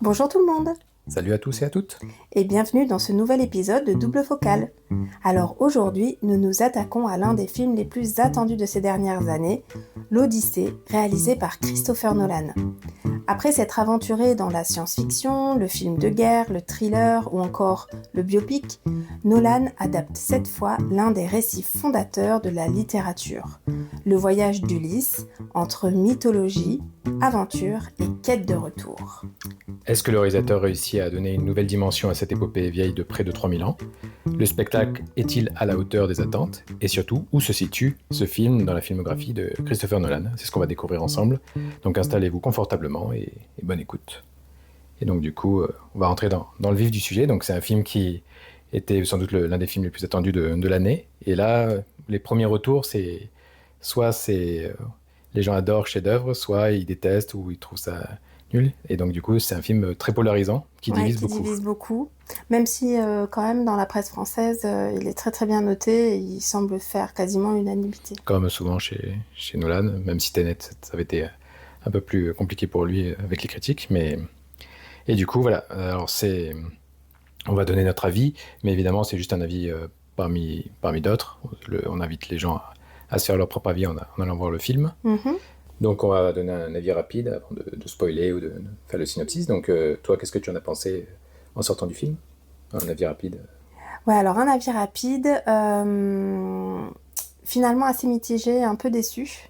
Bonjour tout le monde Salut à tous et à toutes. et bienvenue dans ce nouvel épisode de Double Focale. Alors aujourd'hui, nous nous attaquons à l'un des films les plus attendus de ces dernières années, l'Odyssée, réalisé par Christopher Nolan. Après s'être aventuré dans la science-fiction, le film de guerre, le thriller ou encore le biopic, Nolan adapte cette fois l'un des récits fondateurs de la littérature, le voyage d'Ulysse entre mythologie, aventure et quête de retour. Est-ce que le réalisateur réussit à donner une nouvelle dimension à cette épopée vieille de près de 3000 ans? Le spectacle est-il à la hauteur des attentes? Et surtout, où se situe ce film dans la filmographie de Christopher Nolan? C'est ce qu'on va découvrir ensemble. Donc installez-vous confortablement et bonne écoute. Et donc du coup, on va rentrer dans le vif du sujet. Donc c'est un film qui était sans doute l'un des films les plus attendus de l'année. Et là, les premiers retours, c'est les gens adorent chef-d'œuvre, soit ils détestent ou ils trouvent ça nul. Et donc du coup, c'est un film très polarisant qui Ouais, divise qui beaucoup. divise beaucoup. Même si quand même dans la presse française, il est très très bien noté et il semble faire quasiment unanimité. Comme souvent chez Nolan, même si Tenet, ça avait été un peu plus compliqué pour lui avec les critiques. Et du coup, voilà. Alors on va donner notre avis, mais évidemment, c'est juste un avis parmi d'autres. On invite les gens à se faire leur propre avis en allant voir le film. Mhm. Donc, on va donner un avis rapide avant de spoiler ou de faire le synopsis. Donc, toi, qu'est-ce que tu en as pensé en sortant du film? Un avis rapide. Ouais, alors un avis rapide, finalement assez mitigé, un peu déçu.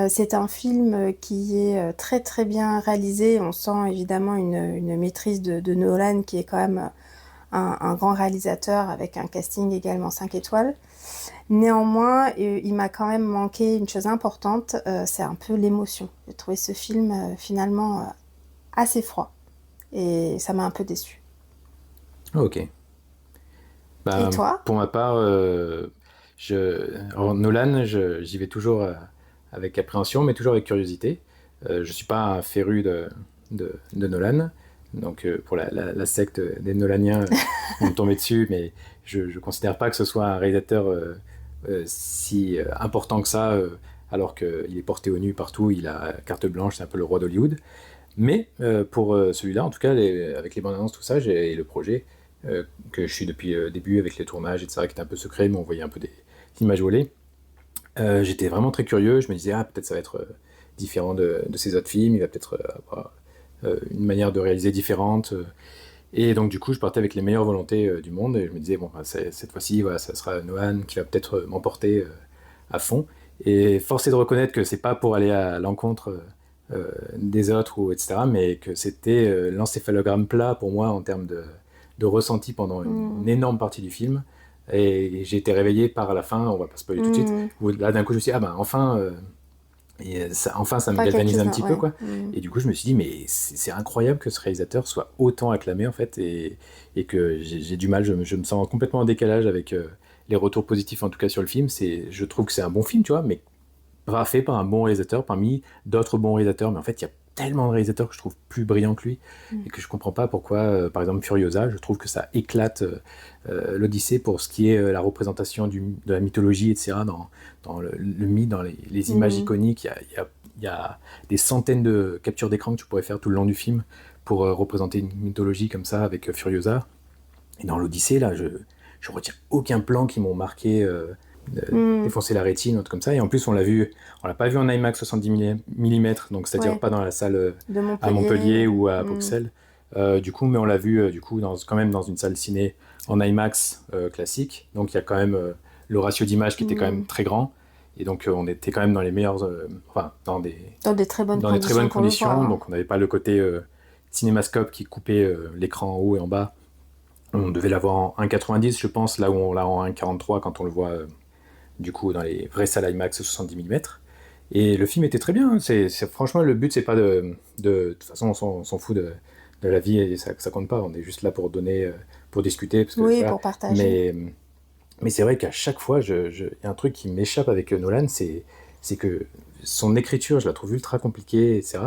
C'est un film qui est très très bien réalisé. On sent évidemment une maîtrise de Nolan qui est quand même un grand réalisateur avec un casting également 5 étoiles. Néanmoins, il m'a quand même manqué une chose importante, c'est un peu l'émotion. J'ai trouvé ce film finalement assez froid et ça m'a un peu déçue. Ok. Et Bah, toi? pour ma part, alors Nolan, j'y vais toujours avec appréhension, mais toujours avec curiosité. Je suis pas un féru de Nolan, donc pour la secte des Nolaniens, on me tombait dessus, mais je considère pas que ce soit un réalisateur si important que ça, alors qu'il est porté au nu partout, il a carte blanche, c'est un peu le roi d'Hollywood. Mais pour celui-là, en tout cas, avec les bandes annonces, tout ça, et le projet, que je suis depuis le début avec les tournages, etc., qui était un peu secret, mais on voyait un peu des images volées. J'étais vraiment très curieux, je me disais, ah, peut-être ça va être différent de ces autres films, il va peut-être avoir une manière de réaliser différente. Et donc, du coup, je partais avec les meilleures volontés du monde, et je me disais, bon, bah, cette fois-ci, voilà, ça sera Nolan qui va peut-être m'emporter à fond. Et force est de reconnaître que c'est pas pour aller à l'encontre des autres, etc., mais que c'était l'encéphalogramme plat pour moi en termes de ressenti pendant une Hmm. énorme partie du film. Et j'ai été réveillé par la fin, on va pas spoiler tout de suite, Hmm. où là d'un coup je me suis dit, ah ben enfin, enfin ça me Enfin, galvanise un quelques-uns, petit peu, ouais. quoi. Hmm. Et du coup je me suis dit, mais c'est incroyable que ce réalisateur soit autant acclamé en fait, et que j'ai du mal, je me sens complètement en décalage avec les retours positifs en tout cas sur le film. Je trouve que c'est un bon film, tu vois, mais fait par un bon réalisateur parmi d'autres bons réalisateurs. Mais en fait, il y a tellement de réalisateurs que je trouve plus brillants que lui Hmm. et que je comprends pas pourquoi, par exemple, Furiosa, je trouve que ça éclate l'Odyssée pour ce qui est la représentation de la mythologie, etc., dans le mythe, dans les images Hmm. iconiques. Il y a des centaines de captures d'écran que tu pourrais faire tout le long du film pour représenter une mythologie comme ça avec Furiosa. Et dans l'Odyssée, là, je retiens aucun plan qui m'ont marqué, Hmm. défoncer la rétine, un truc comme ça. Et en plus, on l'a pas vu en IMAX 70 mm, donc c'est-à-dire Ouais, pas dans la salle de à Montpellier. Montpellier ou à Hmm. Bruxelles. Du coup, mais on l'a vu du coup quand même dans une salle ciné en IMAX classique. Donc il y a quand même le ratio d'image qui était quand même Hmm. très grand. Et donc on était quand même dans les meilleurs, enfin Dans des très bonnes dans des très bonnes conditions pour le voir, conditions. hein. Donc on n'avait pas le côté cinémascope qui coupait l'écran en haut et en bas. On devait l'avoir en 1,90 je pense, là où on l'a en 1,43 quand on le voit du coup dans les vraies salles IMAX 70 mm. Et le film était très bien. Franchement, le but, c'est pas de toute façon, on s'en fout de la vie et ça compte pas. On est juste là pour donner, pour discuter. Parce que, Oui, voilà. pour partager. Mais, mais c'est vrai qu'à chaque fois, il y a un truc qui m'échappe avec Nolan, c'est que son écriture, je la trouve ultra compliquée, etc.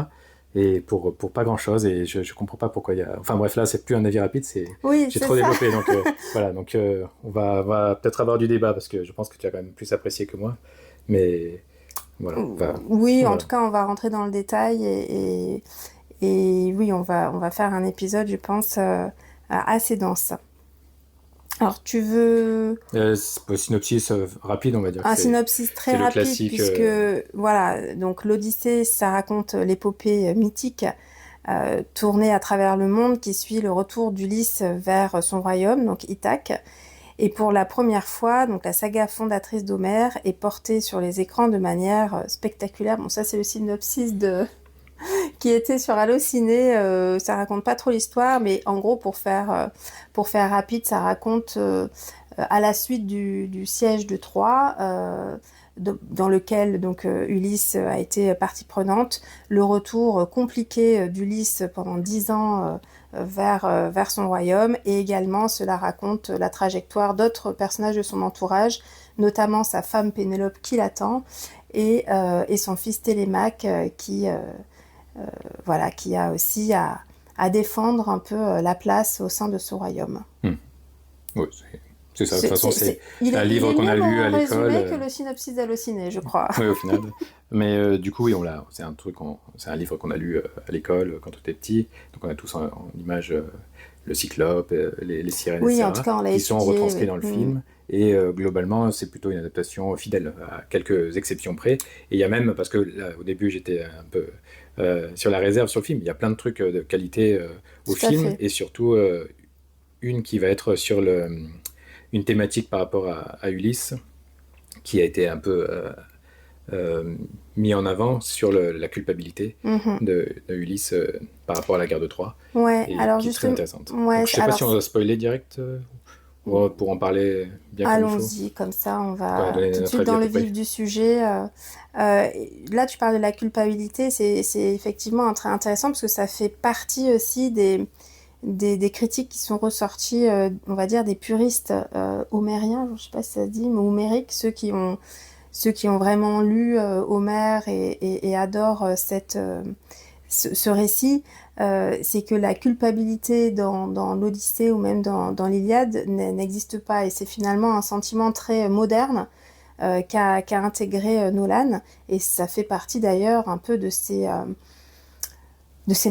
Et pour pas grand chose, et je comprends pas pourquoi il y a. Enfin bref, là, c'est plus un avis rapide, Oui, j'ai c'est trop ça. développé. Donc voilà, donc on va peut-être avoir du débat parce que je pense que tu as quand même plus apprécié que moi. Mais voilà, Oui, en voilà. tout cas, on va rentrer dans le détail Et oui, on va faire un épisode, je pense, assez dense. Alors, tu veux Synopsis rapide, on va dire que un synopsis très c'est le rapide, classique. puisque, voilà, donc l'Odyssée, ça raconte l'épopée mythique tournée à travers le monde qui suit le retour d'Ulysse vers son royaume, donc Ithaque. Et pour la première fois, donc la saga fondatrice d'Homère est portée sur les écrans de manière spectaculaire. Bon, ça c'est le synopsis qui était sur Allociné. Ça raconte pas trop l'histoire, mais en gros pour faire rapide, ça raconte à la suite du siège de Troie. Dans lequel donc Ulysse a été partie prenante, le retour compliqué d'Ulysse pendant 10 ans vers son royaume, et également cela raconte la trajectoire d'autres personnages de son entourage, notamment sa femme Pénélope qui l'attend, et son fils Télémaque voilà, qui a aussi à défendre un peu la place au sein de ce royaume. Oui, c'est ça. De toute façon, c'est un livre qu'on a lu à l'école. Résumé que le synopsis d'Allociné, je crois. Oui, au final. Mais du coup, oui, c'est un livre qu'on a lu à l'école quand on était petit. Donc on a tous en image le cyclope, les sirènes, oui, etc. en tout cas, on l'a qui étudié, sont retranscrits dans le film. Et globalement, c'est plutôt une adaptation fidèle, à quelques exceptions près. Et il y a même, parce que là, au début, j'étais un peu sur la réserve sur le film, il y a plein de trucs de qualité au film, et surtout une qui va être sur une thématique par rapport à Ulysse, qui a été un peu mis en avant sur la culpabilité de Ulysse par rapport à la guerre de Troie, ouais, et alors qui est très intéressante. Ouais, donc, je ne sais pas si on va spoiler direct pour en parler bien comme il faut. Allons-y, comme ça on va tout de suite dans le vif du sujet. Là, tu parles de la culpabilité, c'est effectivement très intéressant parce que ça fait partie aussi des critiques qui sont ressorties, on va dire, des puristes homériens, je ne sais pas si ça se dit, mais homériques, ceux qui ont vraiment lu Homère et adorent ce récit. C'est que la culpabilité dans l'Odyssée ou même dans l'Iliade n'existe pas, et c'est finalement un sentiment très moderne qu'a intégré Nolan, et ça fait partie d'ailleurs un peu de ces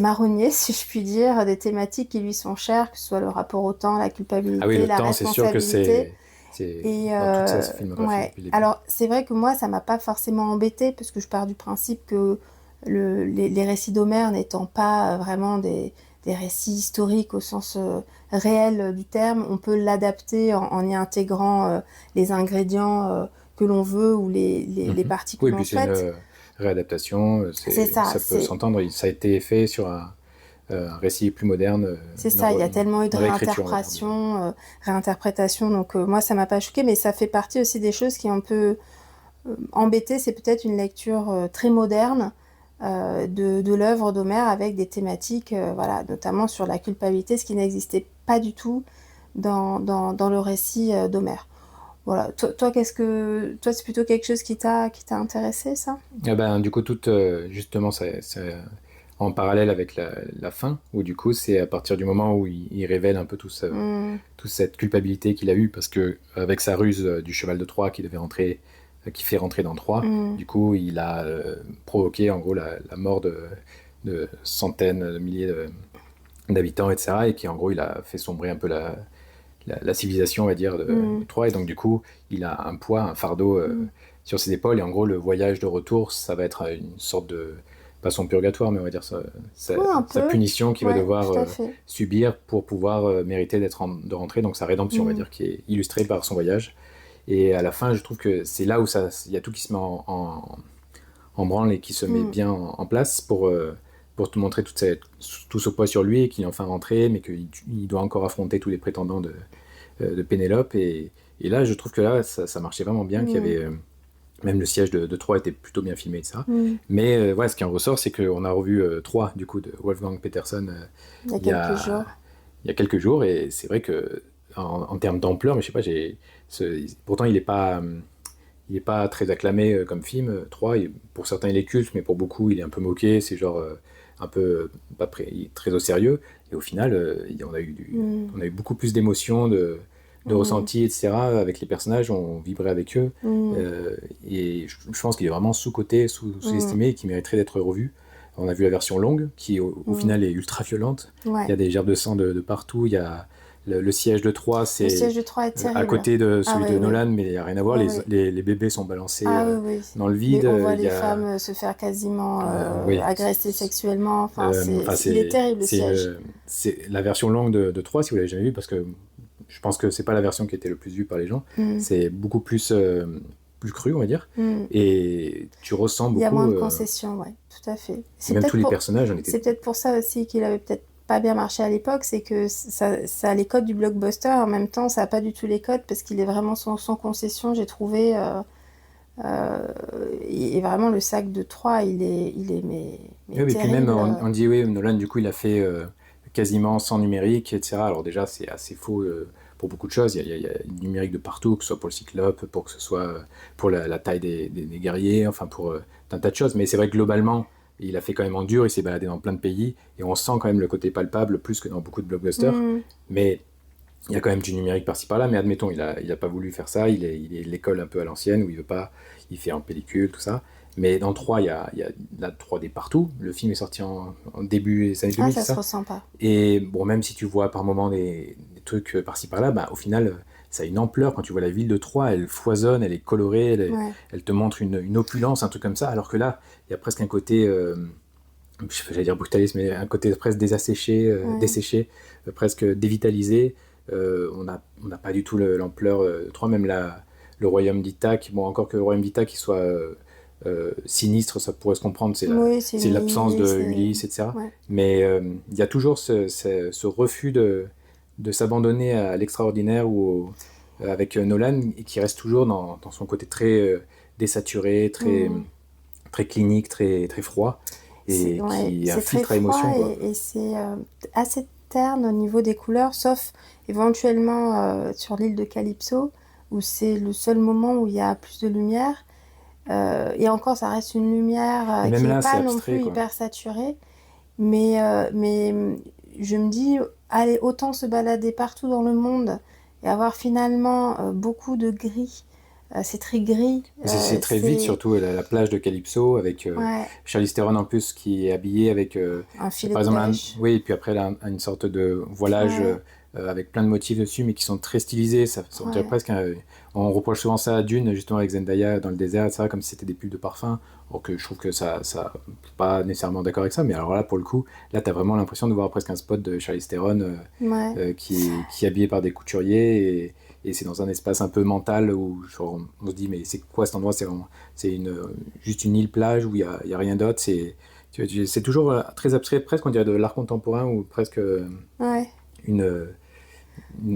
marronniers, si je puis dire, des thématiques qui lui sont chères, que ce soit le rapport au temps, la culpabilité, la responsabilité. Et dans toute sa filmographie. Ouais. Alors, c'est vrai que moi, ça m'a pas forcément embêtée, parce que je pars du principe que les récits d'Homère n'étant pas vraiment des récits historiques au sens réel du terme, on peut l'adapter en y intégrant les ingrédients que l'on veut, ou les parties que l'on souhaite. Oui, puis c'est une réadaptation, ça peut s'entendre. Ça a été fait sur un récit plus moderne. C'est ça, il y a tellement eu de réinterprétation, donc moi ça m'a pas choqué, mais ça fait partie aussi des choses qui ont un peu embêté. C'est peut-être une lecture très moderne de l'œuvre d'Homère, avec des thématiques, voilà, notamment sur la culpabilité, ce qui n'existait pas du tout dans le récit d'Homère. Voilà. Toi, c'est plutôt quelque chose qui t'a intéressé, ça ? Du coup, justement, c'est en parallèle avec la fin, où du coup, c'est à partir du moment où il révèle un peu toute cette culpabilité qu'il a eue, parce que avec sa ruse du cheval de Troie qui fait rentrer dans Troie, du coup, il a provoqué en gros la mort de centaines de milliers d'habitants, etc., et qui en gros, il a fait sombrer un peu la civilisation, on va dire, de Troie, et donc du coup, il a un poids, un fardeau sur ses épaules, et en gros, le voyage de retour, ça va être une sorte de, pas son purgatoire, mais on va dire sa punition qu'il va devoir subir pour pouvoir mériter de rentrer, donc sa rédemption, on va dire, qui est illustrée par son voyage. Et à la fin, je trouve que c'est là où il y a tout qui se met en branle et qui se met bien en place pour te montrer tout ce poids sur lui, et qu'il est enfin rentré, mais qu'il doit encore affronter tous les prétendants de Pénélope. Et là, je trouve que là, ça marchait vraiment bien, qu'il y avait... même le siège de Troie était plutôt bien filmé, etc. Mais voilà, ce qui en ressort, c'est qu'on a revu Troie, du coup, de Wolfgang Petersen il y a quelques jours, et c'est vrai que en termes d'ampleur, mais je sais pas, pourtant il n'est pas très acclamé comme film, Troie. Pour certains il est culte, mais pour beaucoup il est un peu moqué, c'est genre un peu pas très au sérieux, et au final on a eu beaucoup plus d'émotions, de ressentis, etc. avec les personnages, on vibrait avec eux, et je pense qu'il est vraiment sous-coté, sous-estimé, et qu'il mériterait d'être revu. On a vu la version longue, qui au final est ultra violente. Ouais. Il y a des gerbes de sang de partout. Il y a le siège de Troie, c'est Le siège de Troie est terrible. à côté de celui de oui. Nolan, mais il n'y a rien à voir. Ouais, les bébés sont balancés oui. dans le vide. Mais on voit il les y a... femmes se faire quasiment oui. agresser sexuellement. c'est, il est terrible, le siège. C'est la version longue de Troie, si vous l'avez jamais vue, parce que je pense que c'est pas la version qui était le plus vue par les gens. C'est beaucoup plus cru, on va dire. Et tu ressens beaucoup... Il y a moins de concessions, ouais, tout à fait. Même tous les personnages en étaient... C'est peut-être pour ça aussi qu'il avait peut-être pas bien marché à l'époque, c'est que ça a les codes du blockbuster, en même temps ça a pas du tout les codes parce qu'il est vraiment sans concession, j'ai trouvé et vraiment le sac de Troie il est mais oui, et puis même on dit oui, Nolan du coup il a fait quasiment sans numérique, etc. Alors déjà c'est assez faux pour beaucoup de choses, il y a du numérique de partout, que ce soit pour le Cyclope, pour que ce soit pour la taille des guerriers, enfin pour un tas de choses, mais c'est vrai que globalement il a fait quand même en dur, il s'est baladé dans plein de pays, et on sent quand même le côté palpable, plus que dans beaucoup de blockbusters. Mais il y a quand même du numérique par-ci par-là, mais admettons, il a pas voulu faire ça, il est l'école un peu à l'ancienne, où il veut pas, il fait en pellicule, tout ça. Mais dans 3, il y a la 3D partout. Le film est sorti en début des années 2000, ça se ressent pas. Et bon, même si tu vois par moments des trucs par-ci par-là, bah, au final... ça a une ampleur, quand tu vois la ville de Troie, elle foisonne, elle est colorée, elle te montre une opulence, un truc comme ça, alors que là, il y a presque un côté, j'allais dire brutaliste, mais un côté presque desséché, presque dévitalisé. On n'a pas du tout l'ampleur de Troie, même le royaume d'Ithaque, bon, encore que le royaume d'Ithaque il soit sinistre, ça pourrait se comprendre, c'est l'absence de Ulysse, etc. Ouais. Mais il y a toujours ce refus de s'abandonner à l'extraordinaire ou avec Nolan, et qui reste toujours dans son côté très désaturé, très clinique, très, très froid, et qui infiltre à l'émotion. Et c'est assez terne au niveau des couleurs, sauf éventuellement sur l'île de Calypso, où c'est le seul moment où il y a plus de lumière. Et encore, ça reste une lumière qui n'est pas non plus hyper saturée. Mais je me dis, aller autant se balader partout dans le monde et avoir finalement beaucoup de gris, c'est très gris. C'est très vite, surtout la plage de Calypso, avec Charlize Theron en plus qui est habillée avec un filet par exemple, de pêche. oui, et puis après elle a une sorte de voilage avec plein de motifs dessus, mais qui sont très stylisés. Ça on dirait presque on reproche souvent ça à Dune, justement avec Zendaya dans le désert, etc., comme si c'était des pubs de parfum. Alors que je trouve que ça pas nécessairement d'accord avec ça, mais alors là, pour le coup, là, t'as vraiment l'impression de voir presque un spot de Charlize Theron qui est habillée par des couturiers, et c'est dans un espace un peu mental où genre, on se dit, mais c'est quoi cet endroit? C'est juste une île plage où il y a rien d'autre. C'est toujours très abstrait, presque on dirait de l'art contemporain, ou presque une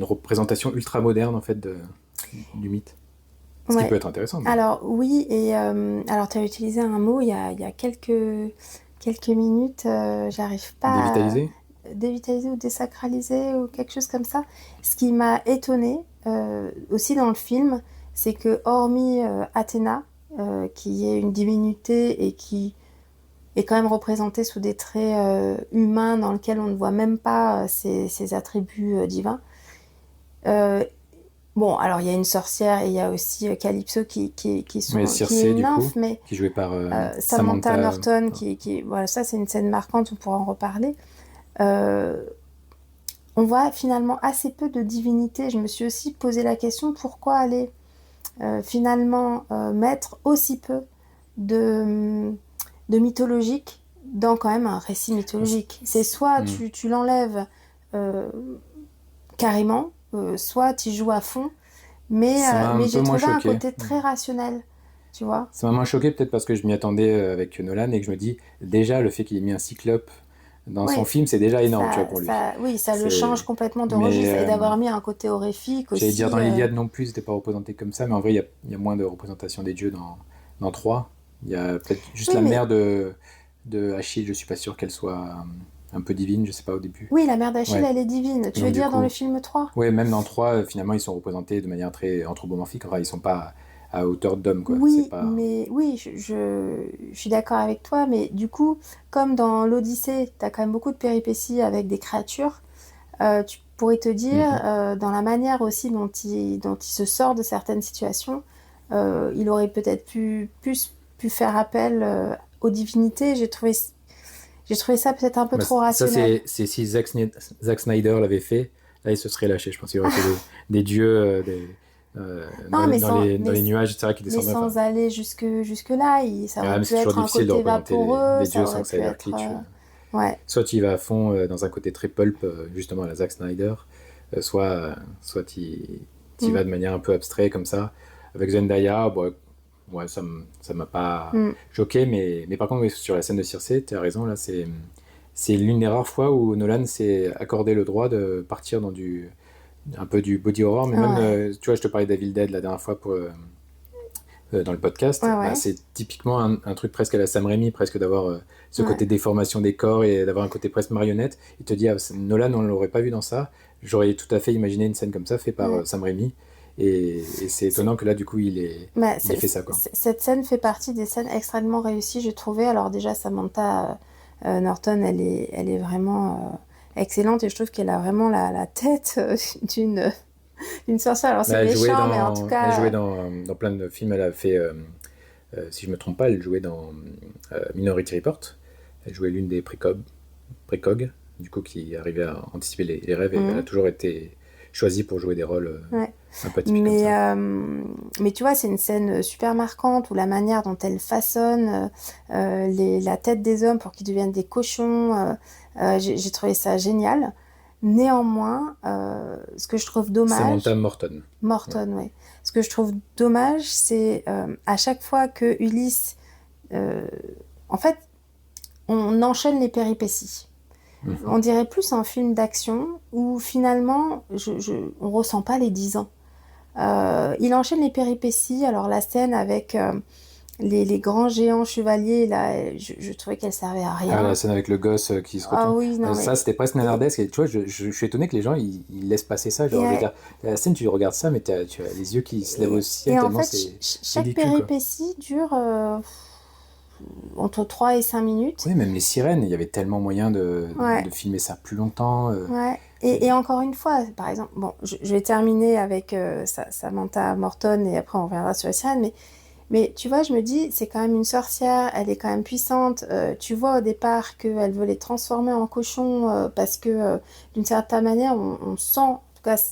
représentation ultra moderne en fait du mythe. Ce qui peut être intéressant. Mais... Alors oui, et alors tu as utilisé un mot il y a quelques minutes, j'arrive pas dévitaliser ou désacraliser ou quelque chose comme ça. Ce qui m'a étonnée aussi dans le film, c'est que hormis Athéna, qui est une divinité et qui est quand même représentée sous des traits humains dans lesquels on ne voit même pas ses attributs divins. Bon, alors il y a une sorcière et il y a aussi Calypso qui est une nymphe, mais qui est jouée par Samantha Norton, voilà, ça c'est une scène marquante, on pourra en reparler. On voit finalement assez peu de divinité. Je me suis aussi posé la question, pourquoi aller finalement mettre aussi peu de mythologique dans quand même un récit mythologique. C'est soit tu l'enlèves carrément, soit tu joues à fond, mais j'ai trouvé un côté très rationnel, tu vois. Ça m'a moins choqué, peut-être parce que je m'y attendais avec Nolan, et que je me dis, déjà le fait qu'il ait mis un cyclope dans son film, c'est déjà énorme, tu vois, pour lui. Ça le change complètement de registre, et d'avoir mis un côté horrifique aussi. J'allais dire, dans l'Iliade non plus, c'était pas représenté comme ça, mais en vrai, il y a moins de représentation des dieux dans 3. Il y a peut-être juste la mère de Achille, je suis pas sûr qu'elle soit un peu divine, je sais pas au début. Oui, la mère d'Achille, elle est divine. Tu veux dire dans le film 3 ? Oui, même dans 3, finalement, ils sont représentés de manière très anthropomorphique. Enfin, ils sont pas à hauteur d'homme, quoi. Oui, mais oui, je suis d'accord avec toi, mais du coup, comme dans l'Odyssée, tu as quand même beaucoup de péripéties avec des créatures, tu pourrais te dire, dans la manière aussi dont il se sort de certaines situations, il aurait peut-être pu faire appel aux divinités. J'ai trouvé j'ai trouvé ça peut-être un peu trop Ça, rationnel. c'est si Zack Snyder l'avait fait, là, il se serait lâché. Je pense qu'il aurait fait des dieux Non, dans les nuages, etc., qui mais descendraient. Enfin, sans aller jusque là, ça aurait mais pu c'est toujours être un difficile de côté représenter vaporeux, les ça dieux sans aurait que ça pu ait l'air être... kitsch. Ouais. Soit tu y vas à fond dans un côté très pulp, justement à la Zack Snyder, soit tu y Mm. vas de manière un peu abstraite comme ça. Avec Zendaya, bon, ouais, ça m'a pas Mm. choqué, mais par contre, oui, sur la scène de Circe, tu as raison, là, c'est l'une des rares fois où Nolan s'est accordé le droit de partir dans un peu du body horror, mais même, Ouais, tu vois, je te parlais d'Evil Dead la dernière fois dans le podcast, ouais, bah, ouais. c'est typiquement un truc presque à la Sam Raimi, presque d'avoir ce côté Ouais. déformation des corps et d'avoir un côté presque marionnette. Il te dit, ah, Nolan, on ne l'aurait pas vu dans ça. J'aurais tout à fait imaginé une scène comme ça, faite par Mm. Sam Raimi. Et c'est C'est- étonnant que là, du coup, bah, il ait fait ça, quoi. cette scène fait partie des scènes extrêmement réussies, j'ai trouvé. Alors déjà, Samantha Norton, elle est vraiment excellente et je trouve qu'elle a vraiment la tête d'une sorcière. Alors c'est méchant, mais en tout Elle jouait cas, dans plein de films. Elle a fait, si je me trompe pas, elle jouait dans Minority Report. Elle jouait l'une des précogs, du coup, qui arrivait à anticiper les rêves. Et elle a toujours été choisie pour jouer des rôles ouais. un peu atypiques comme ça. Mais tu vois, c'est une scène super marquante où la manière dont elle façonne la tête des hommes pour qu'ils deviennent des cochons, j'ai trouvé ça génial. Néanmoins, ce que je trouve Samantha dommage, Morton. Ouais. Morton, ouais. Ce que je trouve dommage, c'est à chaque fois que Ulysse, euh, en fait, on enchaîne les péripéties. On dirait plus un film d'action où finalement, on ressent pas les 10 ans. Il enchaîne les péripéties. Alors la scène avec les grands géants chevaliers, là, je trouvais qu'elle servait à Ah, la rien. scène avec le gosse qui se Ah retourne. oui, non Ça, mais... c'était presque Et, nanardesque. Et tu vois, je suis étonné que les gens, ils laissent passer ça. Genre, je veux et, dire, la scène, tu regardes ça, mais tu as les yeux qui se lèvent au ciel et en tellement fait, c'est chaque ridicule, quoi. péripétie dure entre 3 et 5 minutes. Oui, même les sirènes, il y avait tellement moyen Ouais, de filmer ça plus longtemps. ouais. Et encore une fois, par exemple, bon, je vais terminer avec Samantha Morton et après on reviendra sur les sirènes, mais tu vois, je me dis, c'est quand même une sorcière, elle est quand même puissante. Tu vois au départ qu'elle veut les transformer en cochons parce que d'une certaine manière, on sent, en tout cas,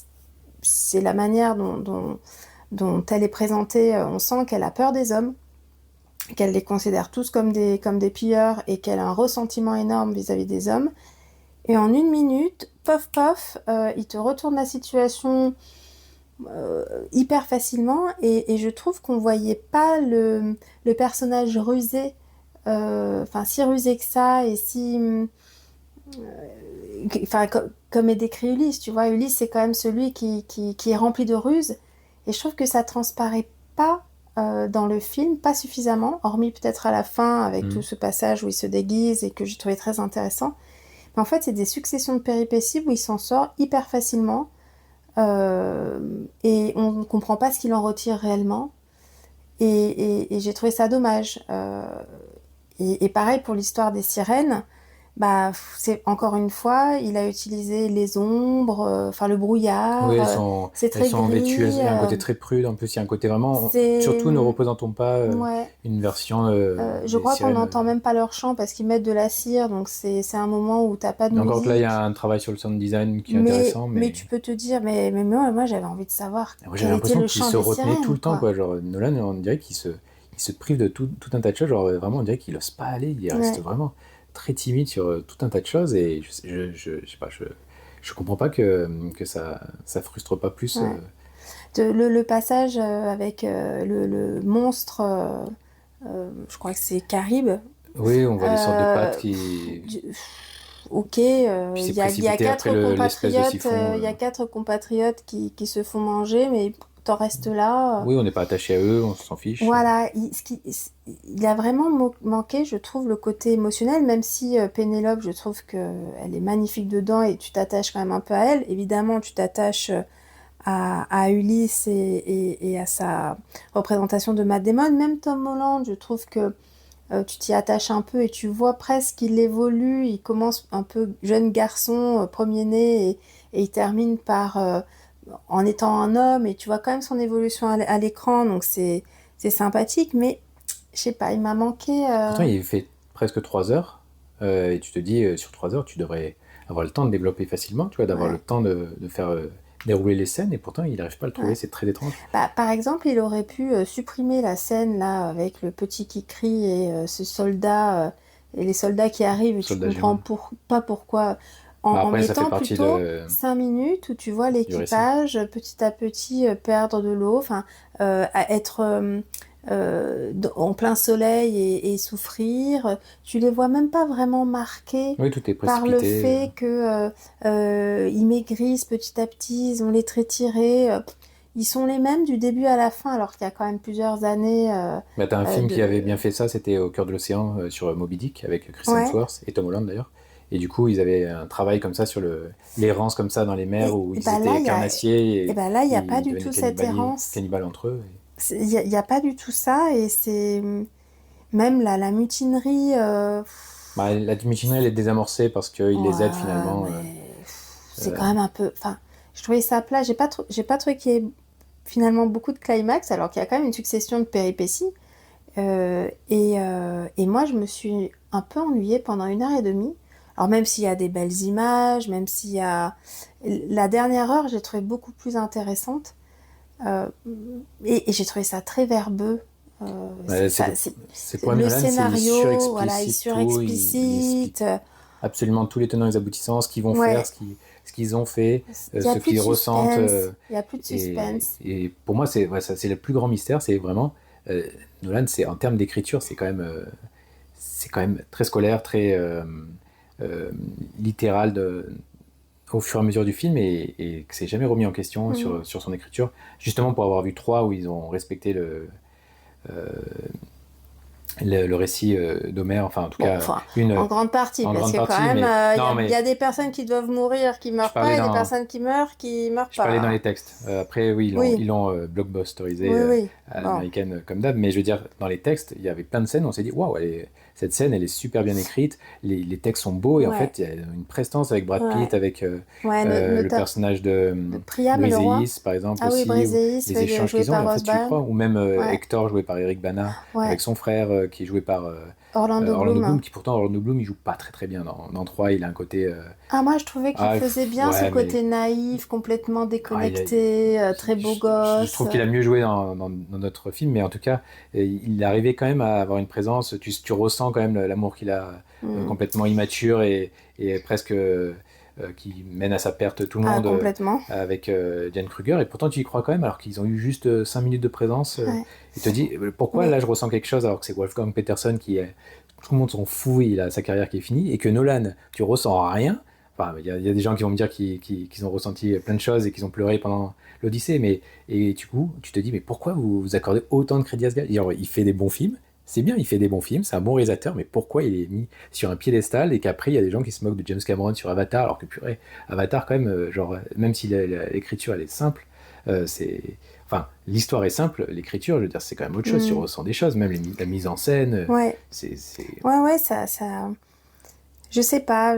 c'est la manière dont elle est présentée, on sent qu'elle a peur des hommes, qu'elle les considère tous comme des pilleurs et qu'elle a un ressentiment énorme vis-à-vis des hommes. Et en une minute, pof pof, il te retourne la situation hyper facilement et je trouve qu'on voyait pas le personnage rusé, enfin si rusé que ça et si, enfin comme est décrit Ulysse, tu vois, Ulysse c'est quand même celui qui est rempli de ruses et je trouve que ça transparaît pas dans le film, pas suffisamment, hormis peut-être à la fin avec tout Mm. ce passage où il se déguise et que j'ai trouvé très intéressant. Mais en fait, c'est des successions de péripéties où il s'en sort hyper facilement et on ne comprend pas ce qu'il en retire réellement. Et j'ai trouvé ça dommage. Et pareil pour l'histoire des sirènes, bah, c'est encore une fois, il a utilisé les ombres, enfin le Oui, brouillard, c'est elles très sont vêtues, gris, il y a un côté très prude, en plus il y a un côté vraiment... c'est... Surtout ne représentons pas Ouais. une version Je des crois qu'on sirènes. n'entend même pas leur chant parce qu'ils mettent de la cire, donc c'est un moment où t'as pas de Encore que là, il y a musique. un travail sur le sound design qui est intéressant, Mais mais tu peux te dire, mais moi j'avais envie de savoir moi j'avais quel était l'impression le qu'il chant se des retenait tout sirènes, le temps, quoi. quoi. Genre, Nolan, on dirait il se prive de tout un tas de choses. Genre, vraiment, on dirait qu'il n'ose pas aller. Il reste Ouais, vraiment très timide sur tout un tas de choses. Et je sais pas, je comprends pas que ça frustre pas plus. ouais. Le passage avec le monstre, je crois que c'est Carib. Oui, on voit des sortes de pattes euh, qui. du- ok, Puis c'est il y a précipité après quatre l'espèce de compatriotes, siphon. il y a quatre compatriotes qui se font manger, mais t'en restes là. Oui, on n'est pas attaché à eux, on s'en fiche. Voilà, il a vraiment manqué, je trouve, le côté émotionnel, même si Pénélope, je trouve qu'elle est magnifique dedans et tu t'attaches quand même un peu à elle. Évidemment, tu t'attaches à Ulysse et à sa représentation de Matt Damon. Même Tom Holland, je trouve que tu t'y attaches un peu et tu vois presque qu'il évolue. Il commence un peu jeune garçon, premier-né, et il termine en étant un homme. Et tu vois quand même son évolution à l'écran, donc c'est sympathique. Mais je sais pas, il m'a manqué. Pourtant, il fait presque 3 heures. et tu te dis, sur 3 heures, tu devrais avoir le temps de développer facilement, tu vois, d'avoir le temps de faire dérouler les scènes, et pourtant, il n'arrive pas à le trouver, c'est très étrange. Bah, par exemple, il aurait pu supprimer la scène là avec le petit qui crie et ce soldat et les soldats qui arrivent et tu Soldat comprends Jérôme. pas pourquoi. Bah, En après, ça fait mettant partie plutôt 5 minutes où tu vois du récit. l'équipage petit à petit perdre de l'eau, enfin à être en plein soleil et souffrir. Tu les vois même pas vraiment marqués Oui, tout est par le précipité. fait que ils maigrissent petit à petit, ils ont les traits tirés. Ils sont les mêmes du début à la fin, alors qu'il y a quand même plusieurs années Bah, t'as un film qui avait de... bien fait ça, c'était Au cœur de l'océan sur Moby Dick avec Chris Ouais. Hemsworth et Tom Holland d'ailleurs. Et du coup, ils avaient un travail comme ça sur l'errance comme ça dans les mers où Et ils bah là, étaient carnassiers et et bah là, il n'y a pas ils du devenaient tout cette errance. cannibales entre eux. Il y a pas du tout ça, et c'est même la mutinerie. Bah, la mutinerie, elle est désamorcée parce qu'ils les aident Ouais, finalement. mais c'est Euh, quand même un peu. Enfin, je trouvais ça plat. J'ai pas trouvé qu'il y ait finalement beaucoup de climax, alors qu'il y a quand même une succession de péripéties. Et moi, je me suis un peu ennuyée pendant 1 heure et demie. Alors même s'il y a des belles images, même s'il y a... La dernière heure, j'ai trouvé beaucoup plus intéressante. Euh, et j'ai trouvé ça très verbeux. ouais, c'est le problème de Le Nolan, c'est il scénario, voilà, il surexplicite tout, il explique surexplicite. absolument tous les tenants et les aboutissants, ce qu'ils vont faire, Ouais, ce qu'ils ont fait, il y a ce plus de qu'ils ressentent. suspense. Il y a plus de Et, suspense. et pour moi, c'est le plus grand mystère, c'est vraiment euh, Nolan, c'est en termes d'écriture, c'est quand même très scolaire, très euh, littéral au fur et à mesure du film et que c'est jamais remis en question Mm. sur son écriture, justement pour avoir vu 3 où ils ont respecté euh, le récit d'Homère, enfin en tout Bon, cas enfin, en une grande partie, en parce grande que quand partie, même, mais non, il y mais a des personnes qui doivent mourir, qui je meurent parlais pas, et des dans, personnes qui meurent je parlais dans pas. les textes. Après, oui, Oui, ils l'ont blockbusterisé oui, oui. à Bon, l'américaine comme d'hab, mais je veux dire, dans les textes, il y avait plein de scènes où on s'est dit, waouh, cette scène, elle est super bien écrite, les textes sont beaux, et en ouais, fait, il y a une prestance avec Brad Pitt, ouais. avec Ouais, le personnage de Priam, le roi. Briseis, par exemple, Ah oui, aussi, ou Bréséis, les échanges joué qu'ils ont, et par en fait, Ross tu y Byrne. crois, ou même Ouais, Hector, joué par Eric Bana, ouais. avec son frère, qui est joué par Orlando Orlando Bloom, Bloom. qui pourtant, Orlando Bloom, il joue pas très très bien dans 3, il a un côté... Ah, moi, je trouvais qu'il ah, faisait bien ce ouais, mais côté naïf, complètement ah, déconnecté, très beau je gosse. trouve qu'il a mieux joué dans notre film, mais en tout cas, il arrivait quand même à avoir une présence. Tu ressens quand même l'amour qu'il a Hmm. complètement immature et presque qui mène à sa perte tout le Ah, monde complètement. avec Diane Kruger. Et pourtant, tu y crois quand même, alors qu'ils ont eu juste 5 minutes de présence. Ouais. Et te dis, pourquoi Mais là je ressens quelque chose alors que c'est Wolfgang Peterson qui est. Tout le monde s'en fout, il a sa carrière qui est finie, et que Nolan, tu ressens rien. Enfin, il y a des gens qui vont me dire qu'ils ont ressenti plein de choses et qu'ils ont pleuré pendant l'Odyssée, mais et du coup, tu te dis, mais pourquoi vous accordez autant de crédit à ce gars? Genre, il fait des bons films, c'est bien, il fait des bons films, c'est un bon réalisateur, mais pourquoi il est mis sur un piédestal et qu'après, il y a des gens qui se moquent de James Cameron sur Avatar, alors que purée, Avatar, quand même, genre, même si l'écriture, elle est simple, c'est. Enfin, l'histoire est simple, l'écriture, je veux dire, c'est quand même autre chose, tu hmm, ressens des choses, même la mise en scène, ouais, c'est. ouais, je sais pas.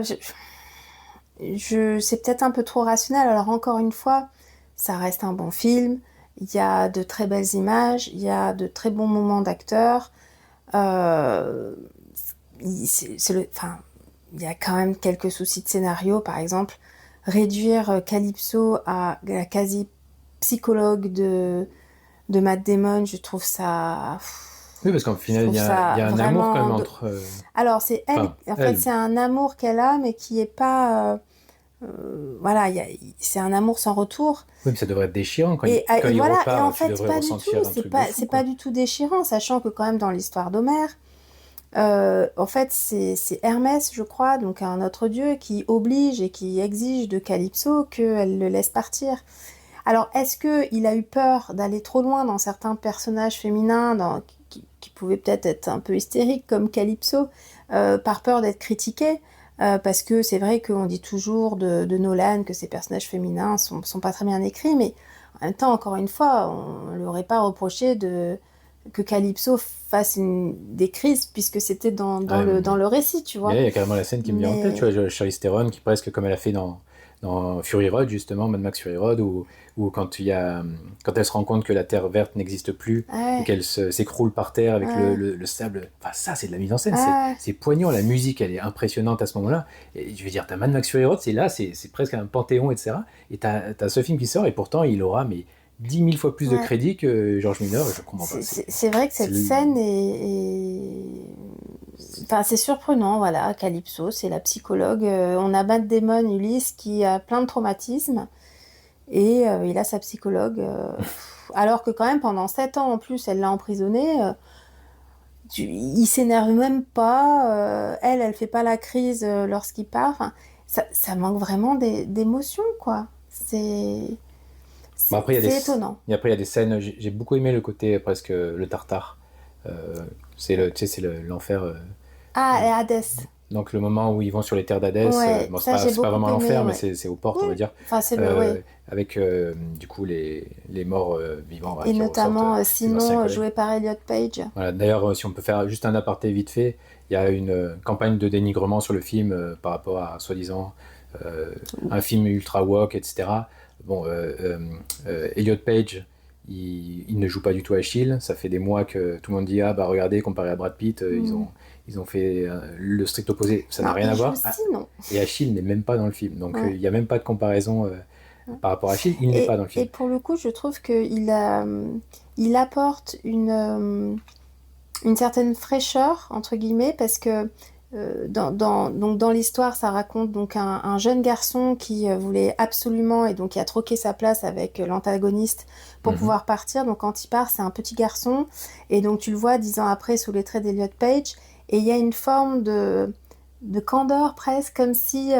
C'est peut-être un peu trop rationnel. Alors encore une fois, ça reste un bon film. Il y a de très belles images, il y a de très bons moments d'acteurs. Euh, enfin, il y a quand même quelques soucis de scénario. Par exemple, réduire Calypso à la quasi-psychologue de Matt Damon, je trouve ça... Oui, parce qu'en Je final, trouve il y ça a un amour quand même vraiment... entre. Alors, c'est elle, Enfin, en fait, elle. c'est un amour qu'elle a, mais qui est pas... voilà, c'est un amour sans retour. Oui, mais ça devrait être déchirant. Quand Et il voilà, et en repart, tu fait, devrais pas du tout. ressentir un truc de fou, C'est pas quoi. du tout déchirant, sachant que quand même dans l'histoire d'Homère, en fait, c'est Hermès, je crois, donc un autre dieu, qui oblige et qui exige de Calypso qu'elle le laisse partir. Alors, est-ce que il a eu peur d'aller trop loin dans certains personnages féminins qui pouvaient peut-être être un peu hystériques, comme Calypso, par peur d'être critiqués? Parce que c'est vrai qu'on dit toujours de Nolan que ses personnages féminins sont pas très bien écrits, mais en même temps, encore une fois, on ne lui aurait pas reproché que Calypso fasse des crises, puisque c'était Ah, dans le récit, tu mais vois. là, il y a carrément la scène qui me vient en tête, tu Mais vois, Charlize Theron, qui presque comme elle a fait dans Fury Road, justement, Mad Max Fury Road, où quand elle se rend compte que la Terre verte n'existe plus et Ouais, qu'elle s'écroule par terre avec ouais, le sable. Enfin, ça, c'est de la mise en scène, ouais. c'est poignant. La musique, elle est impressionnante à ce moment-là. Et je veux dire, t'as Mad Max Fury Road, c'est là, c'est presque un panthéon, etc. Et t'as ce film qui sort, et pourtant, il aura mais 10 000 fois plus de Ouais. crédit que George Miller. Je comprends pas. C'est vrai que C'est cette scène Enfin, c'est surprenant, voilà. Calypso, c'est la psychologue. On a Matt Damon, Ulysse, qui a plein de traumatismes. Et il a sa psychologue. Alors que quand même, pendant 7 ans en plus, elle l'a emprisonné. Il s'énerve même pas. Elle fait pas la crise lorsqu'il part. Enfin, ça manque vraiment d'émotion, quoi. Bon, après, C'est étonnant. il y a des scènes. J'ai beaucoup aimé le côté presque le tartare. Tu sais, c'est l'enfer. Ah, Euh, et Hades. donc le moment où ils vont sur les terres d'Hadès, Ouais, bon, ça j'ai c'est pas beaucoup vraiment aimé, l'enfer, mais ouais. c'est aux portes, Oui, on va dire, enfin c'est le, ouais. avec du coup les morts vivants, voilà, Et qui ressortent, notamment tes anciens Simon, collègues. joué par Elliot Page. Voilà. D'ailleurs, si on peut faire juste un aparté vite fait, il y a une campagne de dénigrement sur le film par rapport à soi-disant euh, un film ultra woke, etc. Bon, Elliot Page, il ne joue pas du tout Achille. Ça fait des mois que tout le monde dit ah bah regardez, comparé à Brad Pitt, Hmm. ils ont fait le strict opposé. Ça n'a Non, rien à il joue voir. Ah, Sinon. et Achille n'est même pas dans le film. Donc Ouais, il n'y a même pas de comparaison ouais. par rapport à Achille. Il n'est pas dans le Et film. pour le coup, je trouve il apporte une certaine fraîcheur, entre guillemets, parce que donc dans l'histoire, ça raconte donc un jeune garçon qui voulait absolument, et donc qui a troqué sa place avec l'antagoniste pour Mhm. pouvoir partir. Donc quand il part, c'est un petit garçon, et donc tu le vois 10 ans après sous les traits d'Elliot Page, et il y a une forme de candeur presque, comme si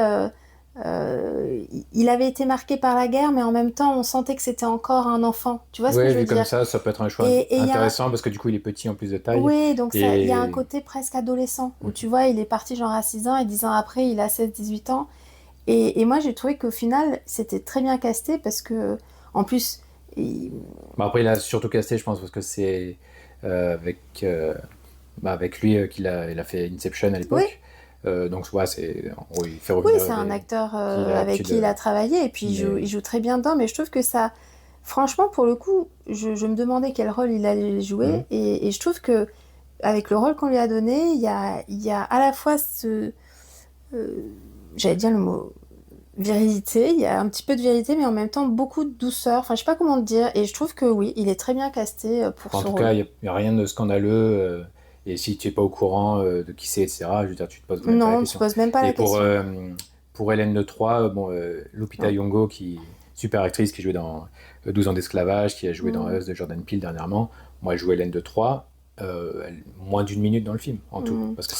il avait été marqué par la guerre, mais en même temps, on sentait que c'était encore un enfant. Tu vois ce que Ouais, je veux vu comme dire? ça peut être un choix Et il y a, intéressant parce que du coup il est petit en plus de taille. oui, donc ça, il y a un Et côté presque adolescent, où tu Mhm. vois, il est parti genre à 6 ans, et 10 ans après, il a 16 18 ans. Et moi, j'ai trouvé qu'au final, c'était très bien casté, parce que, en plus, il- Bon, après il a surtout casté, je pense, parce que c'est avec avec lui il a fait Inception à oui, l'époque. Donc ouais, en gros, il fait oui, revenir c'est un acteur qui a avec l'habitude. qui il a travaillé, et puis Mais il joue très bien dedans, mais je trouve que ça, franchement, pour le coup, je me demandais quel rôle il allait Mhm. jouer, et je trouve que avec le rôle qu'on lui a donné, il y a à la fois euh, j'allais dire le mot virilité, il y a un petit peu de vérité, mais en même temps beaucoup de douceur. Enfin, je sais pas comment te dire. Et je trouve que oui, il est très bien casté pour en ce tout rôle. cas, y a rien de scandaleux. Et si tu n'es pas au courant de qui c'est, etc., je veux dire, tu te poses même pas la Non, on se question. pose même pas Et la question. pour Hélène de Troyes, bon, Lupita Non. Nyong'o, super actrice qui jouait dans 12 ans d'esclavage, qui a joué dans Mm, Us de Jordan Peele dernièrement. Moi, elle joue Hélène de Troyes, moins d'une minute dans le film, en tout. mm. Parce que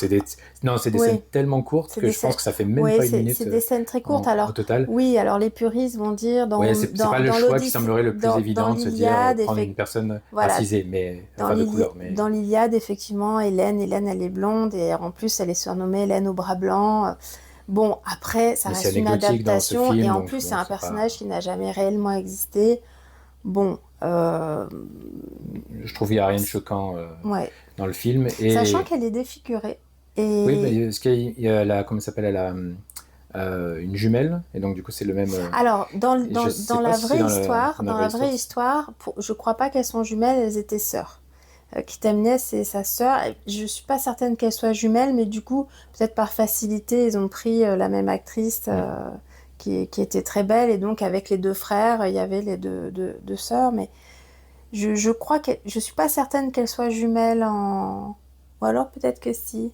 non, c'est des scènes Oui, tellement courtes c'est que des je pense scènes. que ça fait même Ouais, pas une c'est minute des scènes très courtes. au Alors, total. oui, alors les puristes vont dire Ouais, c'est pas le dans choix qui l'Odyssée, semblerait le plus évident dans de se dire l'Iliade, prendre une personne voilà, racisée, mais enfin de couleur. Mais Dans l'Iliade, effectivement, Hélène, elle est blonde et en plus, elle est surnommée Hélène au bras blanc. Bon, après, ça mais c'est reste une anecdotique dans ce adaptation et film, en donc plus, c'est bon, un c'est pas. personnage qui n'a jamais réellement existé. Bon, Je trouve qu'il n'y a rien de choquant ouais. dans le film. Sachant Et qu'elle est défigurée. oui, bah, Et ce qu'il y a comment ça s'appelle, elle a une jumelle, et donc du coup c'est le même. alors, Je sais dans pas la si c'est vraie histoire, dans la vraie histoire. je crois pas qu'elles sont jumelles, elles étaient sœurs. Kitamines, c'est sa sœur. Je suis pas certaine qu'elles soient jumelles, mais du coup, peut-être par facilité, ils ont pris la même actrice Mm. qui était très belle. Et donc, avec les deux frères, il y avait les deux sœurs. Mais je crois que je suis pas certaine qu'elles soient jumelles en. Ou alors peut-être que si.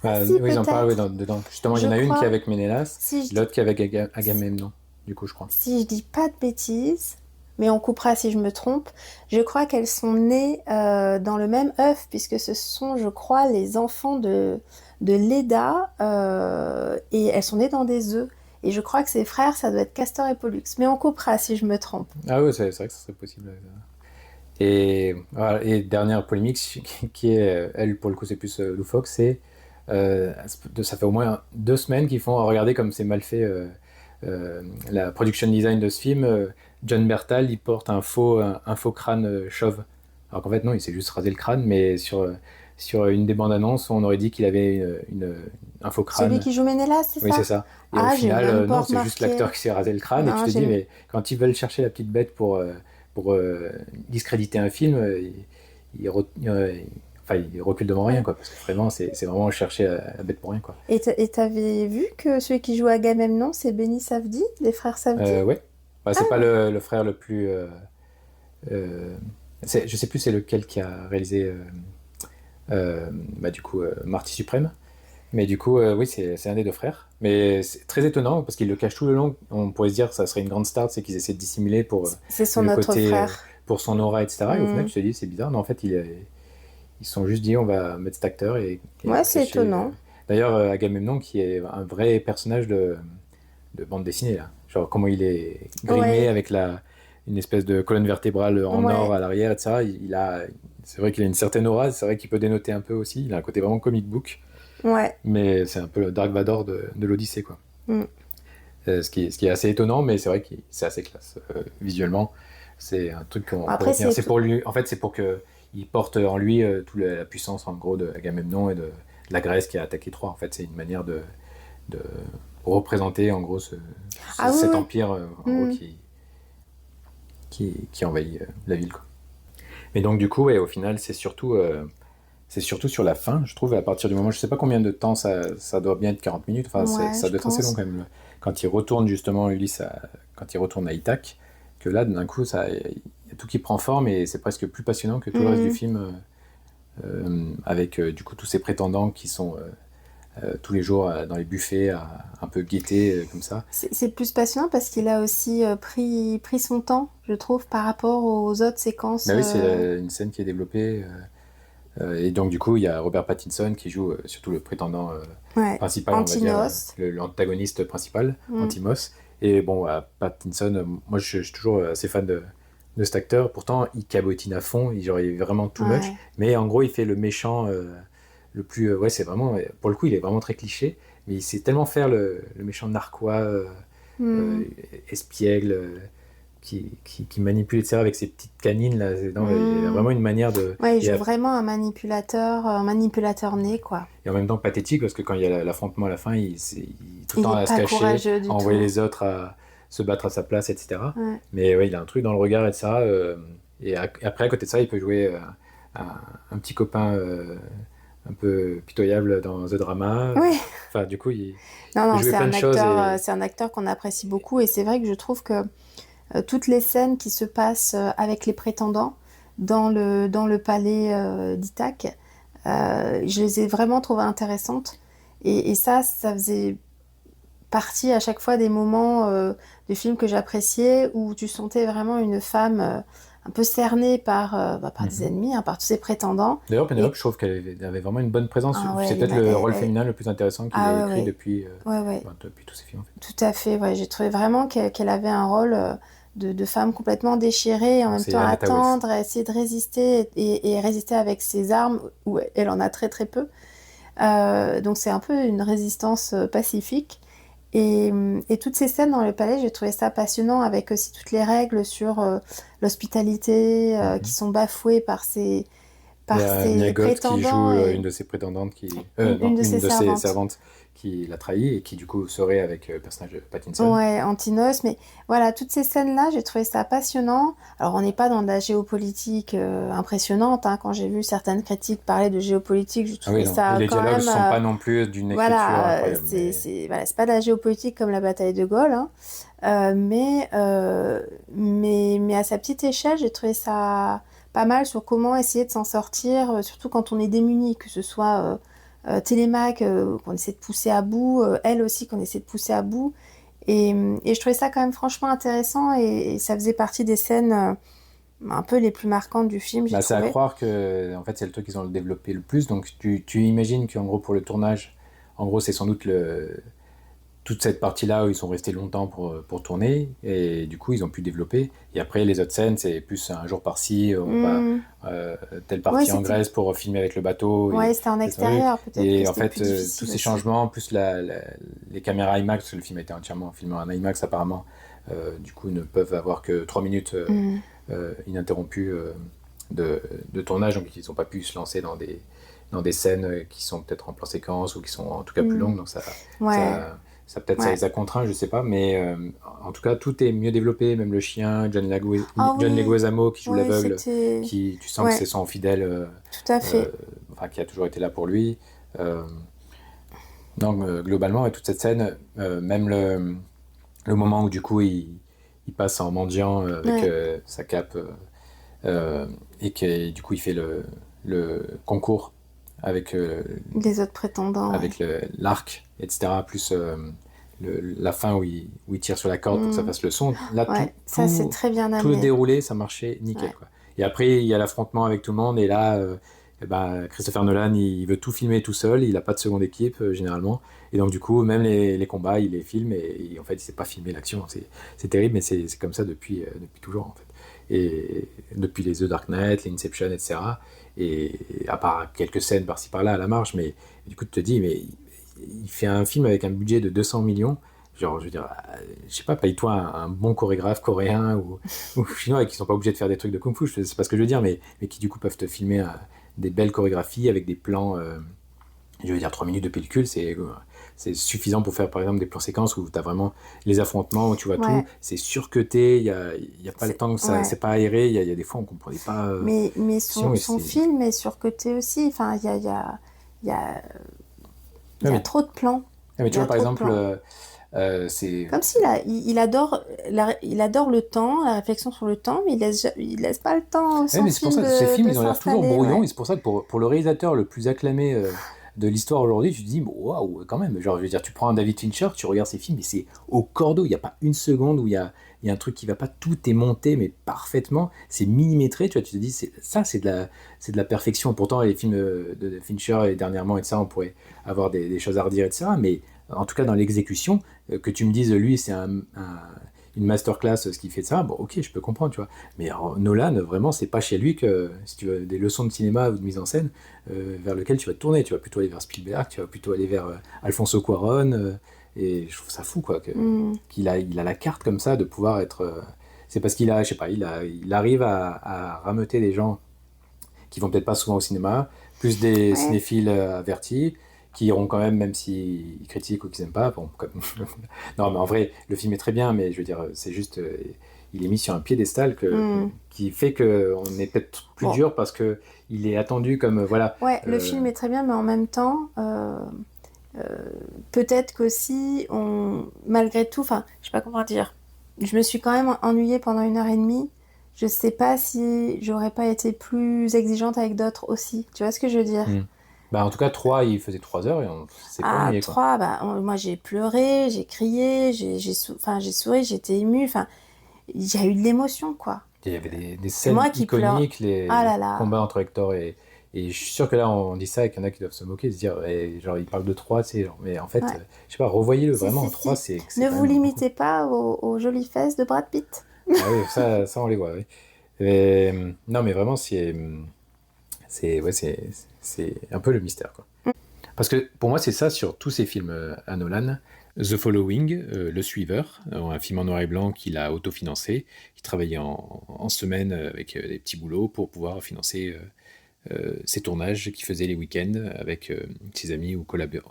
Ah si, Oui, ils en parlent oui, peut-être. dedans. Justement, il y Je en a une qui est crois. avec Ménélas, Si je et dis, l'autre qui est avec Agamemnon, du coup, je crois. si je dis pas de bêtises, mais on coupera si je me trompe, je crois qu'elles sont nées dans le même œuf, puisque ce sont, je crois, les enfants de Leda, et elles sont nées dans des œufs. Et je crois que ses frères, ça doit être Castor et Pollux. Mais on coupera si je me trompe. Ah oui, c'est vrai que ça serait possible. Et, voilà, et dernière polémique, qui est, elle, pour le coup, c'est plus loufoque, c'est ça fait au moins 2 semaines qu'ils font regarder comme c'est mal fait la production design de ce film. John Bertal, il porte un faux crâne chauve. Alors qu'en fait, non, il s'est juste rasé le crâne, mais sur une des bandes annonces, on aurait dit qu'il avait un faux crâne. Celui qui joue Ménélas, c'est Oui, ça? c'est ça. Et au Ah, j'ai final, même pas non, c'est juste remarqué. l'acteur qui s'est rasé le crâne. Et tu Non, te dis, j'ai... mais quand ils veulent chercher la petite bête pour discréditer un film, enfin, ils reculent devant rien, quoi. Parce que vraiment, c'est vraiment chercher la bête pour rien, quoi. Et t'avais vu que celui qui joue Agamemnon, c'est Benny Safdie, les frères Safdie? Ouais. Bah, c'est pas Ah, le frère le plus. Euh, je sais plus c'est lequel qui a réalisé bah, du coup Marty Suprême. Mais du coup, oui, c'est un des deux frères. Mais c'est très étonnant parce qu'il le cache tout le long. On pourrait se dire que ça serait une grande star, c'est qu'ils essaient de dissimuler c'est son le autre côté, frère. pour son aura, etc. Et au final, Hmm. tu te dis, c'est bizarre. Non, en fait, ils se sont juste dit, on va mettre cet acteur et on Ouais, va c'est cacher. étonnant. D'ailleurs, Agamemnon, qui est un vrai personnage de bande dessinée, là. Genre, comment il est grimé Ouais, avec une espèce de colonne vertébrale en or ouais, à l'arrière, etc. C'est vrai qu'il a une certaine aura, c'est vrai qu'il peut dénoter un peu aussi. Il a un côté vraiment comic book. ouais. Mais c'est un peu le Dark Vador de l'Odyssée, quoi. Hmm. Ce qui est assez étonnant, mais c'est vrai que c'est assez classe. Visuellement, c'est un truc qu'on peut Après, retenir. c'est C'est tout. pour lui, en fait, c'est pour que il porte en lui toute la puissance, en gros, de Agamemnon et de la Grèce qui a attaqué Troie. En fait, c'est une manière de représenter, en gros, Ah oui, cet oui. empire, en gros, Hmm. qui envahit la ville, quoi. Mais donc, du coup, ouais, au final, c'est surtout sur la fin, je trouve, à partir du moment, je sais pas combien de temps ça doit bien être 40 minutes, enfin, Ouais, ça je doit être assez long pense. quand même. Quand il retourne justement, Ulysse, quand il retourne à Ithaque, que là, d'un coup, il y a tout qui prend forme et c'est presque plus passionnant que tout le reste du Hmm. film, avec du coup tous ces prétendants qui sont tous les jours dans les buffets à un peu guetter comme ça. C'est plus passionnant parce qu'il a aussi pris son temps, je trouve, par rapport aux autres séquences. Mais oui, c'est une scène qui est développée. Et donc, du coup, il y a Robert Pattinson qui joue surtout le prétendant Ouais, principal, on va dire, Antinos. l'antagoniste principal, Hmm. Antimos. Et bon, Pattinson, moi je suis toujours assez fan de cet acteur. Pourtant, il cabotine à fond, genre, il est vraiment too much. Ouais. Mais en gros, il fait le méchant le plus. Ouais, c'est vraiment. Pour le coup, il est vraiment très cliché. Mais il sait tellement faire le méchant narquois, Hmm. euh, espiègle. Qui manipule, etc., avec ses petites canines, là. Non, il a Hmm. vraiment une manière de. Ouais, il Et joue vraiment un manipulateur né, quoi. Et en même temps pathétique parce que quand il y a l'affrontement à la fin, il est tout le Il temps est à se pas cacher, courageux à du envoyer tout. les autres à se battre à sa place, etc. Ouais. Mais ouais, il a un truc dans le regard, etc. Et après, à côté de ça, il peut jouer un petit copain un peu pitoyable dans The Drama. Ouais. Enfin, du coup, Non, il peut non, jouer plein de choses. Et... c'est un acteur qu'on apprécie beaucoup et c'est vrai que je trouve que toutes les scènes qui se passent avec les prétendants dans le palais d'Ithaque, je les ai vraiment trouvées intéressantes. Et ça faisait partie à chaque fois des moments du film que j'appréciais où tu sentais vraiment une femme un peu cernée par des Mhm. ennemis, hein, par tous ses prétendants. D'ailleurs, Penelope, Et je trouve qu'elle avait vraiment une bonne présence. ah ouais, C'est peut-être le rôle féminin le plus intéressant qu'il ait ah ouais, écrit ouais, depuis, ouais, ouais. depuis tous ses films, en fait. Tout à fait, ouais. J'ai trouvé vraiment qu'elle avait un rôle de femme complètement déchirée, et en Donc, même c'est temps Anna Tawes. attendre, essayer de résister et résister avec ses armes, où elle en a très très peu. Donc c'est un peu une résistance pacifique. Et toutes ces scènes dans le palais, j'ai trouvé ça passionnant avec aussi toutes les règles sur l'hospitalité qui Mhm. sont bafouées Il y par a Mia ses Goth qui joue prétendants une et de ses prétendantes une non, de une ses de ses servantes. servantes qui l'a trahi et qui du coup serait avec le personnage de Pattinson. Ouais, Antinos, mais voilà, toutes ces scènes-là, j'ai trouvé ça passionnant. Alors, on n'est pas dans de la géopolitique impressionnante, hein. Quand j'ai vu certaines critiques parler de géopolitique, je Ah oui, trouvais non. Et ça les quand dialogues même, sont pas non plus d'une écriture voilà, incroyable. Mais... voilà, c'est pas de la géopolitique comme la bataille de Gaulle, hein. Mais à sa petite échelle, j'ai trouvé ça pas mal sur comment essayer de s'en sortir, surtout quand on est démuni, que ce soit Télémaque qu'on essaie de pousser à bout, elle aussi qu'on essaie de pousser à bout. Et je trouvais ça quand même franchement intéressant et ça faisait partie des scènes un peu les plus marquantes du film, j'ai Bah, c'est à trouvé. croire que en fait, c'est le truc qu'ils ont développé le plus. Donc tu imagines qu'en gros, pour le tournage, en gros, c'est sans doute toute cette partie-là où ils sont restés longtemps pour tourner, et du coup, ils ont pu développer. Et après, les autres scènes, c'est plus un jour par-ci, on va Hmm. telle Ouais, partie en Grèce pour filmer avec le bateau, ouais, c'était en et ça truc. extérieur, peut-être que Et en c'était fait, plus tous difficile ces aussi. changements, plus les caméras IMAX, parce que le film a été entièrement filmé en IMAX apparemment, du coup, ne peuvent avoir que 3 minutes Hmm. ininterrompues de tournage, donc ils n'ont pas pu se lancer dans dans des scènes qui sont peut-être en plan séquence ou qui sont en tout cas plus longues, donc Ouais. ça peut-être ça les a contraints, je sais pas, mais en tout cas tout est mieux développé, même le chien, John Leguizamo qui joue l'aveugle, qui tu sens que c'est son fidèle, tout à fait. enfin qui a toujours été là pour lui. Donc globalement, toute cette scène, même le moment où du coup il passe en mendiant avec sa cape et que du coup il fait le concours avec les autres prétendants, avec l'arc, etc. Plus la fin où il tire sur la corde pour que ça fasse le son. Là, ça c'est très bien amené. Tout le déroulé, ça marchait nickel. Quoi. Et après, il y a l'affrontement avec tout le monde. Et là, Christopher Nolan, il veut tout filmer tout seul. Il n'a pas de seconde équipe, généralement. Et donc, du coup, même les combats, il les filme. Et en fait, il ne sait pas filmer l'action. C'est terrible, mais c'est comme ça depuis toujours, en fait. Et depuis les The Dark Knight, les Inception, etc. Et à part quelques scènes par-ci par-là à la marge, mais du coup, tu te dis, mais il fait un film avec un budget de 200 millions. Genre, je veux dire, je sais pas, paye-toi un bon chorégraphe coréen ou chinois qui sont pas obligés de faire des trucs de kung-fu, c'est pas ce que je veux dire, mais qui du coup peuvent te filmer des belles chorégraphies avec des plans, je veux dire 3 minutes de pellicule, c'est suffisant pour faire par exemple des plans séquences où tu as vraiment les affrontements, où tu vois tout, c'est surcuté, il y a pas le temps que ça, c'est pas aéré, il y a des fois on comprenait pas. Mais son film est surcuté aussi, enfin il y a trop de plans. Mais tu vois par exemple, c'est comme s'il il adore le temps, la réflexion sur le temps, mais il laisse pas le temps. Mais c'est pour ça que ces films ils ont l'air toujours brouillons, et c'est pour ça que pour le réalisateur le plus acclamé de l'histoire aujourd'hui, tu te dis waouh, quand même, genre je veux dire, tu prends un David Fincher, tu regardes ses films et c'est au cordeau, il y a pas une seconde où il y a un truc qui va pas, tout est monté mais parfaitement, c'est millimétré, tu vois, tu te dis c'est de la perfection. Pourtant les films de Fincher et dernièrement et ça, on pourrait avoir des choses à redire, etc. Mais en tout cas dans l'exécution, que tu me dises lui c'est une masterclass ce qu'il fait de ça, bon ok, je peux comprendre, tu vois. Mais Nolan, vraiment, c'est pas chez lui que, si tu veux des leçons de cinéma ou de mise en scène, vers lequel tu vas te tourner. Tu vas plutôt aller vers Spielberg, tu vas plutôt aller vers Alfonso Cuarón, et je trouve ça fou, quoi, qu'il a la carte comme ça de pouvoir être... c'est parce qu'il a, je sais pas, il arrive à rameuter des gens qui vont peut-être pas souvent au cinéma, plus des cinéphiles avertis, qui iront quand même s'ils critiquent ou qu'ils n'aiment pas. Bon, non, mais en vrai, le film est très bien, mais je veux dire, c'est juste, il est mis sur un piédestal qui fait qu'on est peut-être plus dur parce que il est attendu comme voilà. Ouais, le film est très bien, mais en même temps, peut-être qu'aussi, malgré tout, enfin, je sais pas comment dire, je me suis quand même ennuyée pendant 1h30. Je sais pas si j'aurais pas été plus exigeante avec d'autres aussi. Tu vois ce que je veux dire? Bah, en tout cas, 3, il faisait 3 heures et on s'est pas ennuyé. 3, moi j'ai pleuré, j'ai crié, j'ai souri, j'étais émue. Enfin, il y a eu de l'émotion, quoi. Il y avait des scènes iconiques, les combats entre Hector et je suis sûr que là, on dit ça et qu'il y en a qui doivent se moquer, se dire, genre, il parle de 3, tu sais, genre, mais en fait, je sais pas, revoyez-le vraiment, 3, c'est... Ne vous limitez pas aux jolies fesses de Brad Pitt. Ah oui, ça on les voit, oui. Non, mais vraiment, c'est un peu le mystère, quoi. Parce que pour moi, c'est ça sur tous ces films à Nolan. The Following, Le Suiveur, un film en noir et blanc qu'il a autofinancé, qui travaillait en semaine avec des petits boulots pour pouvoir financer ses tournages qu'il faisait les week-ends avec ses amis ou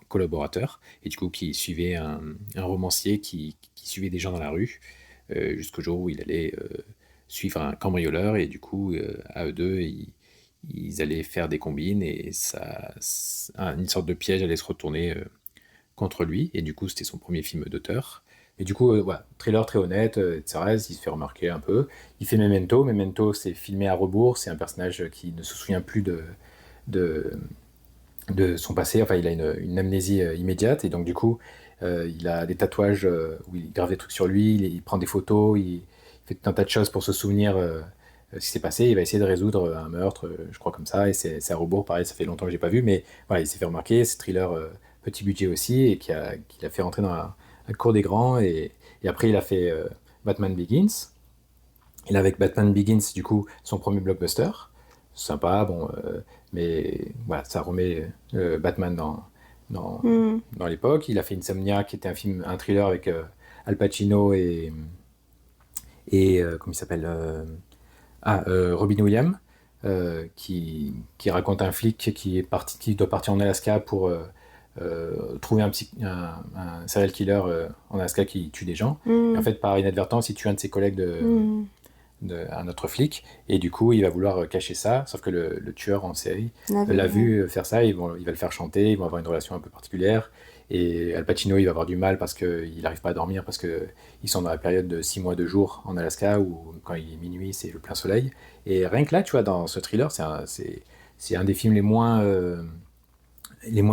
collaborateurs, et du coup qui suivait un romancier qui suivait des gens dans la rue jusqu'au jour où il allait suivre un cambrioleur, et du coup à eux deux ils allaient faire des combines et une sorte de piège allait se retourner contre lui, et du coup c'était son premier film d'auteur. Et du coup, voilà, thriller très honnête, etc. Il se fait remarquer un peu. Il fait Memento. Memento, c'est filmé à rebours. C'est un personnage qui ne se souvient plus de son passé. Enfin, il a une amnésie immédiate. Et donc, du coup, il a des tatouages où il grave des trucs sur lui. Il prend des photos. Il fait tout un tas de choses pour se souvenir ce qui s'est passé. Il va essayer de résoudre un meurtre, je crois, comme ça. Et c'est à rebours. Pareil, ça fait longtemps que je n'ai pas vu. Mais voilà, il s'est fait remarquer. C'est thriller petit budget aussi. Et qui l'a fait rentrer dans la cour des grands, et après il a fait Batman Begins. Et là, avec Batman Begins, du coup, son premier blockbuster, sympa, bon, mais voilà, ça remet Batman dans l'époque. Il a fait Insomnia, qui était un thriller avec Al Pacino et comment il s'appelle Robin Williams, qui raconte un flic qui doit partir en Alaska pour trouver un serial killer en Alaska qui tue des gens. Et en fait, par inadvertance, il tue un de ses collègues un autre flic, et du coup, il va vouloir cacher ça, sauf que le tueur en série l'a vu faire ça, il va le faire chanter, ils vont avoir une relation un peu particulière, et Al Pacino, il va avoir du mal parce qu'il n'arrive pas à dormir, parce qu'ils sont dans la période de 6 mois de jour en Alaska, où quand il est minuit, c'est le plein soleil. Et rien que là, tu vois, dans ce thriller, c'est un des films les moins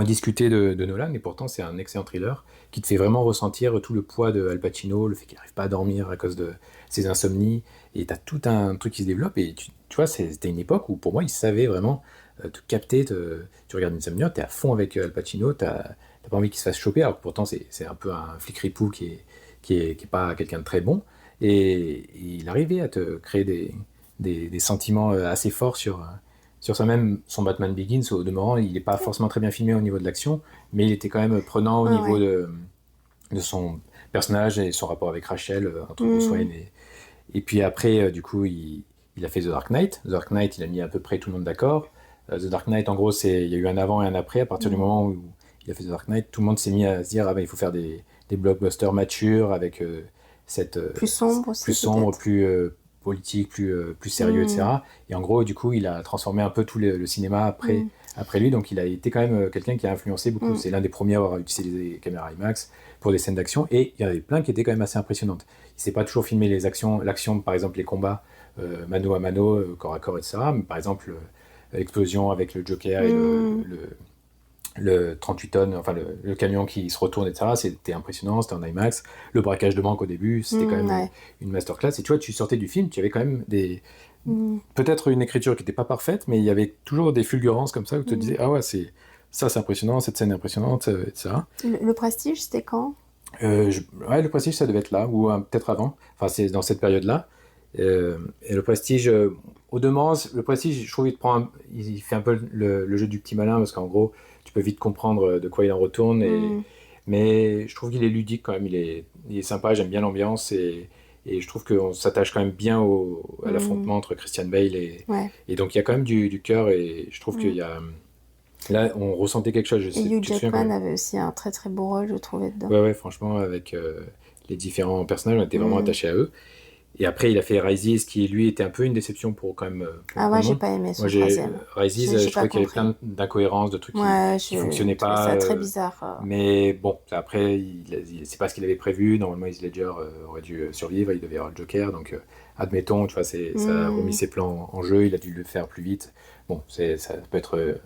discutés de Nolan, et pourtant c'est un excellent thriller qui te fait vraiment ressentir tout le poids de Al Pacino, le fait qu'il n'arrive pas à dormir à cause de ses insomnies, et t'as tout un truc qui se développe, et tu vois, c'était une époque où pour moi il savait vraiment te capter, tu regardes Insomnia, t'es à fond avec Al Pacino, t'as pas envie qu'il se fasse choper, alors que pourtant c'est un peu un flic ripou qui est pas quelqu'un de très bon, et il arrivait à te créer des sentiments assez forts sur ça. Même son Batman Begins, au demeurant, il n'est pas forcément très bien filmé au niveau de l'action, mais il était quand même prenant au niveau de son personnage et son rapport avec Rachel, entre Bruce Wayne et puis après, du coup, il a fait The Dark Knight. The Dark Knight, il a mis à peu près tout le monde d'accord. The Dark Knight, en gros, il y a eu un avant et un après. À partir du moment où il a fait The Dark Knight, tout le monde s'est mis à se dire, ah ben, il faut faire des blockbusters matures avec plus sombre aussi, plus sombre, plus politique, plus sérieux, etc. Et en gros, du coup, il a transformé un peu tout le cinéma après lui. Donc, il a été quand même quelqu'un qui a influencé beaucoup. C'est l'un des premiers à avoir utilisé des caméras IMAX pour des scènes d'action. Et il y en avait plein qui étaient quand même assez impressionnantes. Il ne s'est pas toujours filmé l'action, par exemple, les combats mano à mano, corps à corps, etc. Mais par exemple, l'explosion avec le Joker et le 38 tonnes, enfin le camion qui se retourne, etc. C'était impressionnant, c'était en IMAX. Le braquage de banque au début, c'était quand même une masterclass. Et tu vois, tu sortais du film, tu avais quand même peut-être une écriture qui n'était pas parfaite, mais il y avait toujours des fulgurances comme ça où tu te disais, ah ouais, c'est impressionnant, cette scène est impressionnante, etc. Le Prestige, c'était quand le Prestige, ça devait être là, ou peut-être avant. Enfin, c'est dans cette période-là. Et le Prestige, au demeurant, le Prestige, je trouve il fait un peu le jeu du petit malin, parce qu'en gros, tu peux vite comprendre de quoi il en retourne. Mais je trouve qu'il est ludique quand même, il est sympa, j'aime bien l'ambiance, et je trouve qu'on s'attache quand même bien à l'affrontement entre Christian Bale et donc il y a quand même du cœur, et je trouve qu'il y a... Là, on ressentait quelque chose. Et Hugh Jackman avait aussi un très très beau rôle, je trouvais, dedans. Ouais, franchement, avec les différents personnages, on était vraiment attachés à eux. Et après, il a fait Rises, qui lui était un peu une déception pour quand même. J'ai pas aimé ce troisième. Rises, je trouvais qu'il y avait plein d'incohérences, de trucs qui fonctionnaient pas. Ça très bizarre. Mais bon, après, c'est pas ce qu'il avait prévu. Normalement, Heath Ledger aurait dû survivre, il devait avoir le Joker. Donc, admettons, tu vois, ça a remis ses plans en jeu, il a dû le faire plus vite. Bon, ça peut être.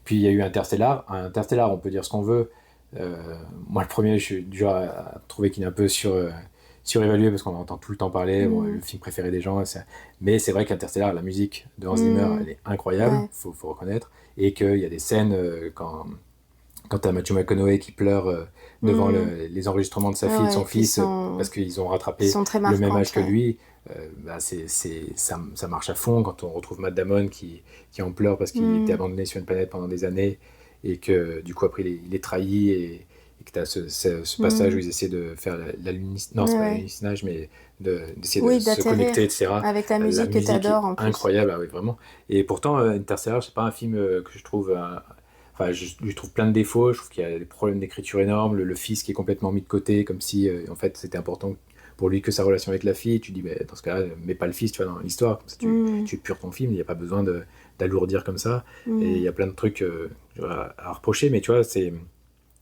Puis il y a eu Interstellar. Interstellar, on peut dire ce qu'on veut. Moi, le premier, je suis dur à trouver qu'il est un peu surévalué parce qu'on en entend tout le temps parler. Bon, le film préféré des gens. Mais c'est vrai qu'Interstellar, la musique de Hans Zimmer, elle est incroyable, faut reconnaître. Et qu'il y a des scènes quand t'as Matthew McConaughey qui pleure devant les enregistrements de son fils parce qu'ils ont rattrapé le même âge que lui. Ça marche à fond quand on retrouve Matt Damon qui en pleure parce qu'il était abandonné sur une planète pendant des années, et que du coup après il est trahi, et que tu as ce passage où ils essaient de faire non, c'est pas l'hallucinage, mais d'essayer de se connecter, etc. Avec la musique que tu adores en plus. Incroyable, oui, vraiment. Et pourtant, Interstellar, c'est pas un film que je trouve... Enfin, je lui trouve plein de défauts. Je trouve qu'il y a des problèmes d'écriture énormes. Le fils qui est complètement mis de côté, comme si en fait c'était important pour lui que sa relation avec la fille. Tu dis, dans ce cas-là, mets pas le fils, tu vois, dans l'histoire. Comme ça, tu épures ton film. Il n'y a pas besoin d'alourdir comme ça. Et il y a plein de trucs à reprocher, mais tu vois, c'est...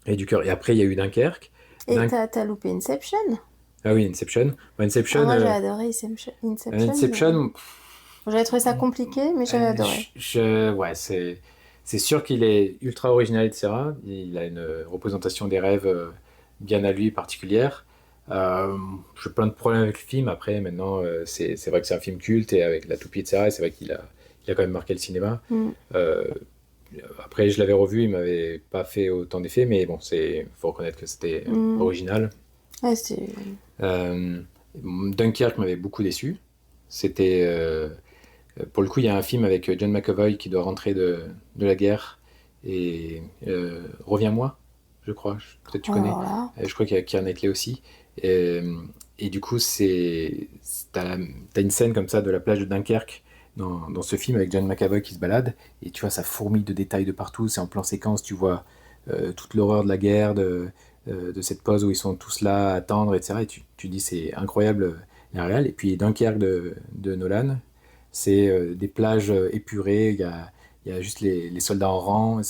Et du cœur. Et après, il y a eu Dunkerque. Et t'as loupé Inception. Ah oui, Inception. Inception. Moi, j'ai adoré Inception. J'avais trouvé ça compliqué, mais j'avais adoré. Ouais, c'est sûr qu'il est ultra original, etc. Il a une représentation des rêves bien à lui, particulière. J'ai plein de problèmes avec le film. Après, maintenant, c'est vrai que c'est un film culte, et avec la toupie, etc. Et c'est vrai qu'il a quand même marqué le cinéma. Après, je l'avais revu, il m'avait pas fait autant d'effets, mais bon, faut reconnaître que c'était original. Ouais, Dunkirk m'avait beaucoup déçu. C'était... pour le coup, il y a un film avec John McAvoy qui doit rentrer de la guerre, et Reviens-moi, je crois, peut-être tu connais. Je crois qu'il y a Keira Knightley aussi. Et du coup, t'as une scène comme ça de la plage de Dunkerque, dans ce film avec John McAvoy qui se balade, et tu vois, ça fourmille de détails de partout, c'est en plan séquence, tu vois toute l'horreur de la guerre, de cette pause où ils sont tous là à attendre, etc. Et tu dis, c'est incroyable la réal. Et puis Dunkerque de Nolan, c'est des plages épurées, il y a juste les soldats en rang,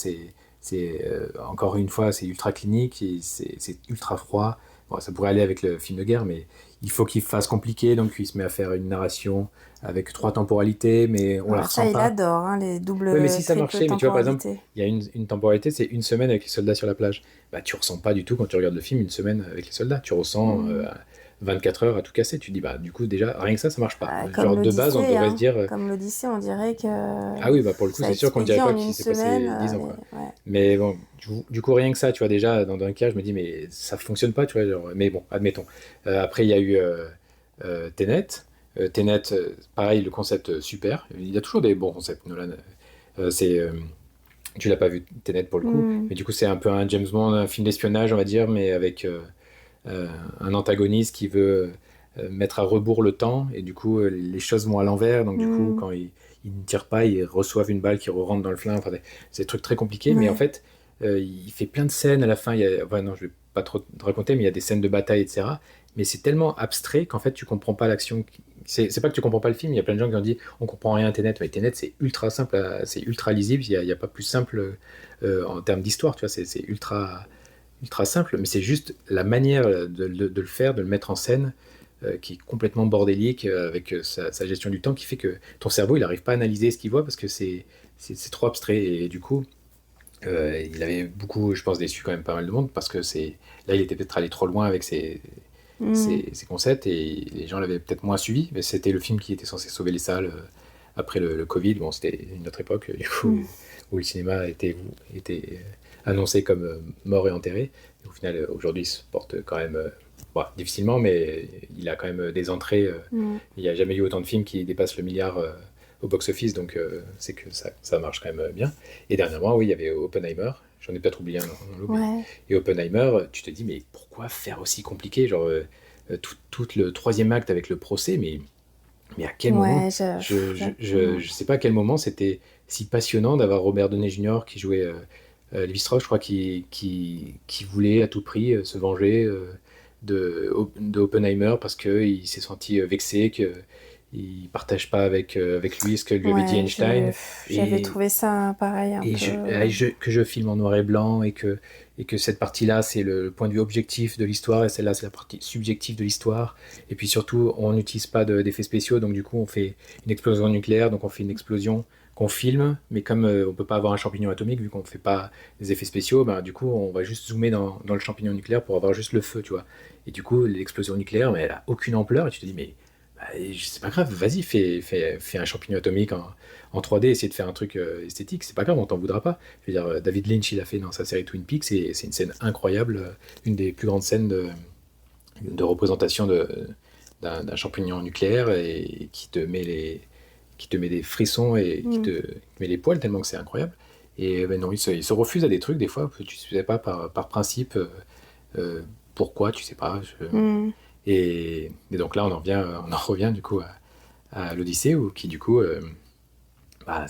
encore une fois, c'est ultra clinique, et c'est ultra froid. Bon, ça pourrait aller avec le film de guerre, mais il faut qu'il fasse compliqué, donc il se met à faire une narration avec 3 temporalités, mais on la Ouais, ça, ressent il pas. adore, hein, les Oui, mais doubles, si ça triples marchait, mais tu vois, par exemple, temporalités. il y a une temporalité, c'est une semaine avec les soldats sur la plage. Bah, tu ressens pas du tout quand tu regardes le film une semaine avec les soldats. Tu ressens Mm. 24 heures à tout casser. Tu dis, bah, du coup, déjà, rien que ça marche pas. Comme Genre, de base, on l'Odyssée, devrait se hein. dire, Comme l'Odyssée, on dirait que ah oui, bah, pour le coup, ça c'est sûr qu'on dirait expédie pas en qu'il une s'est semaine. passé 10 ans, quoi. Ouais. Mais bon, du coup, rien que ça, tu vois, déjà, dans un cas, je me dis, mais ça fonctionne pas, tu vois. Genre, mais bon, admettons. Après, il y a eu Tenet. Tenet, pareil, le concept super. Il y a toujours des bons concepts, Nolan. C'est Tu l'as pas vu Tenet pour le coup, Mm. mais du coup c'est un peu un James Bond, un film d'espionnage on va dire, mais avec un antagoniste qui veut mettre à rebours le temps, et du coup les choses vont à l'envers, donc du coup Mm. quand ils ne tirent pas, ils reçoivent une balle qui rentre dans le flingue, enfin, c'est des trucs très compliqués, mais en Ouais. fait il fait plein de scènes à la fin, enfin, non je vais pas trop te raconter, mais il y a des scènes de bataille, etc. Mais c'est tellement abstrait qu'en fait tu comprends pas l'action. C'est pas que tu comprends pas le film, il y a plein de gens qui ont dit on comprend rien à Tenet, mais Tenet c'est ultra simple, c'est ultra lisible, il y a pas plus simple en termes d'histoire, tu vois, c'est ultra simple, mais c'est juste la manière de le faire, de le mettre en scène, qui est complètement bordélique, avec sa gestion du temps, qui fait que ton cerveau il n'arrive pas à analyser ce qu'il voit parce que c'est trop abstrait, et du coup il avait beaucoup, je pense, déçu quand même pas mal de monde, parce que là il était peut-être allé trop loin avec Mm. ses concepts, et les gens l'avaient peut-être moins suivi, mais c'était le film qui était censé sauver les salles après le Covid. Bon, c'était une autre époque, du coup, Mm. où le cinéma était annoncé comme mort et enterré. Et au final, aujourd'hui, il se porte quand même bon, difficilement, mais il a quand même des entrées. Mm. Il n'y a jamais eu autant de films qui dépassent le milliard au box-office, donc c'est que ça marche quand même bien. Et dernièrement, oui, il y avait Oppenheimer. J'en ai peut-être oublié un dans l'eau, mais... Ouais. Et Oppenheimer, tu te dis, mais pourquoi faire aussi compliqué? Genre, tout le troisième acte avec le procès, mais à quel moment? Ouais, mm. Je sais pas à quel moment c'était si passionnant d'avoir Robert Downey Jr. qui jouait Lévi-Strauss, je crois, qui voulait à tout prix se venger de Oppenheimer parce qu'il s'est senti vexé qu'il ne partage pas avec lui ce que lui avait dit Ouais, Einstein. j'avais Et trouvé ça pareil un peu. que je filme en noir et blanc, et que cette partie-là, c'est le point de vue objectif de l'histoire, et celle-là, c'est la partie subjective de l'histoire. Et puis surtout, on n'utilise pas d'effets spéciaux, donc du coup, on fait une explosion nucléaire, donc on fait une explosion qu'on filme, mais comme on peut pas avoir un champignon atomique, vu qu'on fait pas des effets spéciaux, bah, du coup, on va juste zoomer dans le champignon nucléaire pour avoir juste le feu, tu vois. Et du coup, l'explosion nucléaire, mais elle a aucune ampleur, et tu te dis, mais bah, c'est pas grave, vas-y, fais un champignon atomique en 3D, essayer de faire un truc esthétique, c'est pas grave, on t'en voudra pas. Je veux dire, David Lynch, il a fait dans sa série Twin Peaks, c'est une scène incroyable, une des plus grandes scènes de représentation d'un champignon nucléaire, et qui te met des frissons, et qui Mm. te met les poils tellement que c'est incroyable. Et ben non, il se refuse à des trucs des fois, que tu sais pas par principe euh, pourquoi, tu sais pas. Mm. Et donc là, on en revient du coup à l'Odyssée, qui du coup bah,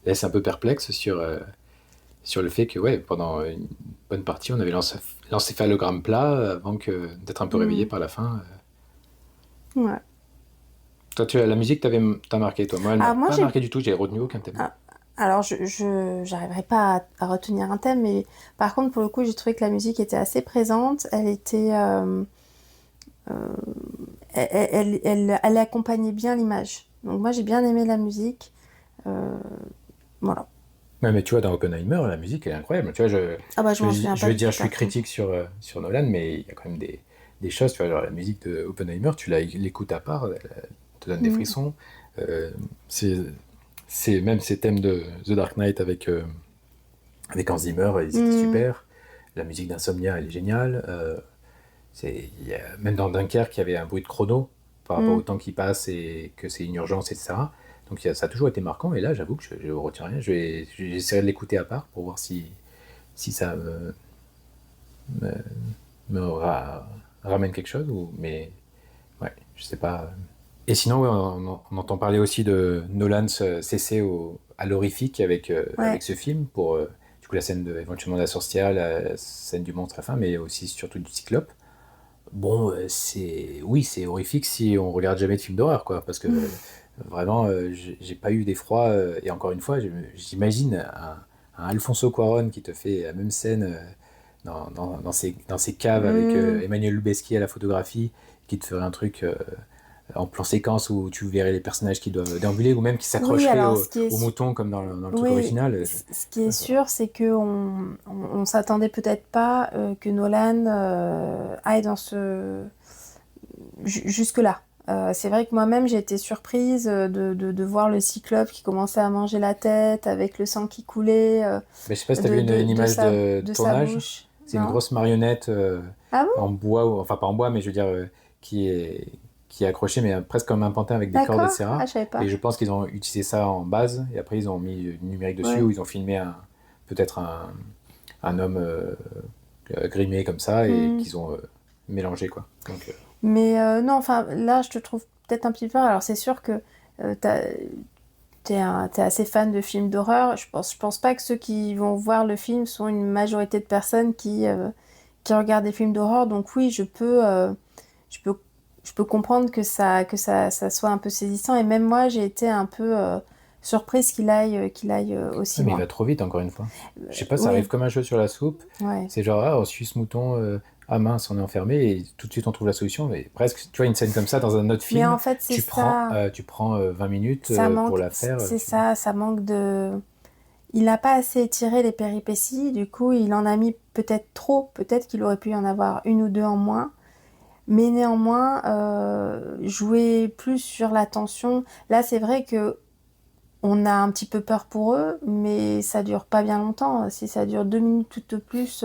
laisse un peu perplexe sur le fait que ouais, pendant une bonne partie, on avait l'encéphalogramme plat avant d'être un peu réveillé Mm. par la fin. Ouais. Toi, la musique t'a marqué, toi. Moi, elle m'a Ah, moi, pas j'ai. marqué du tout, j'ai retenu aucun thème. Ah, alors, j'arriverai pas à retenir un thème, mais par contre, pour le coup, j'ai trouvé que la musique était assez présente. Elle était. Euh, elle accompagnait bien l'image. Donc, moi, j'ai bien aimé la musique. Euh, voilà. Ouais, mais tu vois, dans Oppenheimer, la musique, elle est incroyable. Tu vois, Ah, bah, je m'en souviens je pas veux du dire, tout, je suis par contre. critique sur Nolan, mais il y a quand même des choses, tu vois, genre la musique de Oppenheimer, l'écoutes à part, elle te donne des Mm. frissons. Euh, c'est même ces thèmes de The Dark Knight avec Hans Zimmer, ils étaient Mm. super. La musique d'Insomnia, elle est géniale. Même dans Dunkerque, il y avait un bruit de chrono par rapport au Mm. temps qui passe, et que c'est une urgence, etc. Donc ça a toujours été marquant, et là, j'avoue que je ne retiens rien. J'essaierai de l'écouter à part pour voir si ça me ramène quelque chose. Mais ouais, je sais pas. Et sinon, ouais, on entend parler aussi de Nolan cesser à l'horrifique avec Ouais. ce film pour du coup la scène éventuellement de la sorcière, la scène du monstre à la fin, mais aussi surtout du cyclope. Bon, oui, c'est horrifique si on regarde jamais de film d'horreur, quoi, parce que vraiment, j'ai pas eu d'effroi. Et encore une fois, j'imagine un Alfonso Cuarón qui te fait la même scène dans ses caves avec Hmm. Emmanuel Lubezki à la photographie, qui te ferait un truc en plan séquence où tu verrais les personnages qui doivent déambuler ou même qui Oui, s'accrocheraient alors ce qui est au mouton comme dans le truc oui, original. ce qui est sûr, c'est que on s'attendait peut-être pas que Nolan aille dans jusque-là. C'est vrai que moi-même j'ai été surprise de voir le cyclope qui commençait à manger la tête avec le sang qui coulait Mais je sais pas si tu as vu une image de de sa tournage. bouche. C'est une Non? grosse marionnette Ah bon? en bois, enfin pas en bois, mais je veux dire qui est, qui est accrochée, mais presque comme un pantin avec des cordes, D'accord. Ah, etc. je savais Et pas. je pense qu'ils ont utilisé ça en base, et après ils ont mis du numérique dessus, Ouais. ou ils ont filmé peut-être un homme grimé comme ça, et Hmm. qu'ils ont mélangé, quoi. Donc, Mais non, enfin là, je te trouve peut-être un petit peu. Alors c'est sûr que t'es assez fan de films d'horreur. Je pense pas que ceux qui vont voir le film sont une majorité de personnes qui regardent des films d'horreur. Donc oui, je peux, je peux comprendre ça soit un peu saisissant. Et même moi, j'ai été un peu surprise qu'il aille ouais, aussi mais il loin. va trop vite, encore une fois. Je sais pas, ça arrive Oui, comme un cheveu sur la soupe. ouais. C'est genre, ah, on suit ce mouton, ah mince, on est enfermé, et tout de suite on trouve la solution. Mais presque, tu vois, une scène comme ça dans un autre Mais film, en fait, c'est ça. tu prends 20 minutes Ça pour manque, la faire. c'est ça, ça manque de. Il n'a pas assez étiré les péripéties, du coup, il en a mis peut-être trop, peut-être qu'il aurait pu y en avoir une ou deux en moins. Mais néanmoins, jouer plus sur la tension. Là, c'est vrai que on a un petit peu peur pour eux, mais ça dure pas bien longtemps. Si ça dure 2 minutes tout de plus,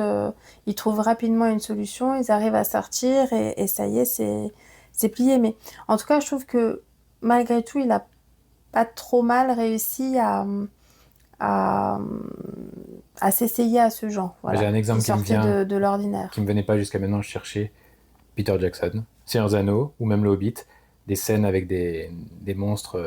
ils trouvent rapidement une solution, ils arrivent à sortir et ça y est, c'est plié. Mais en tout cas, je trouve que malgré tout, il a pas trop mal réussi à, à s'essayer à ce genre, J'ai voilà, un qui exemple sortait de l'ordinaire. qui me venait pas jusqu'à maintenant, je cherchais Peter Jackson, Seigneur des Anneaux, ou même Le Hobbit, des scènes avec des monstres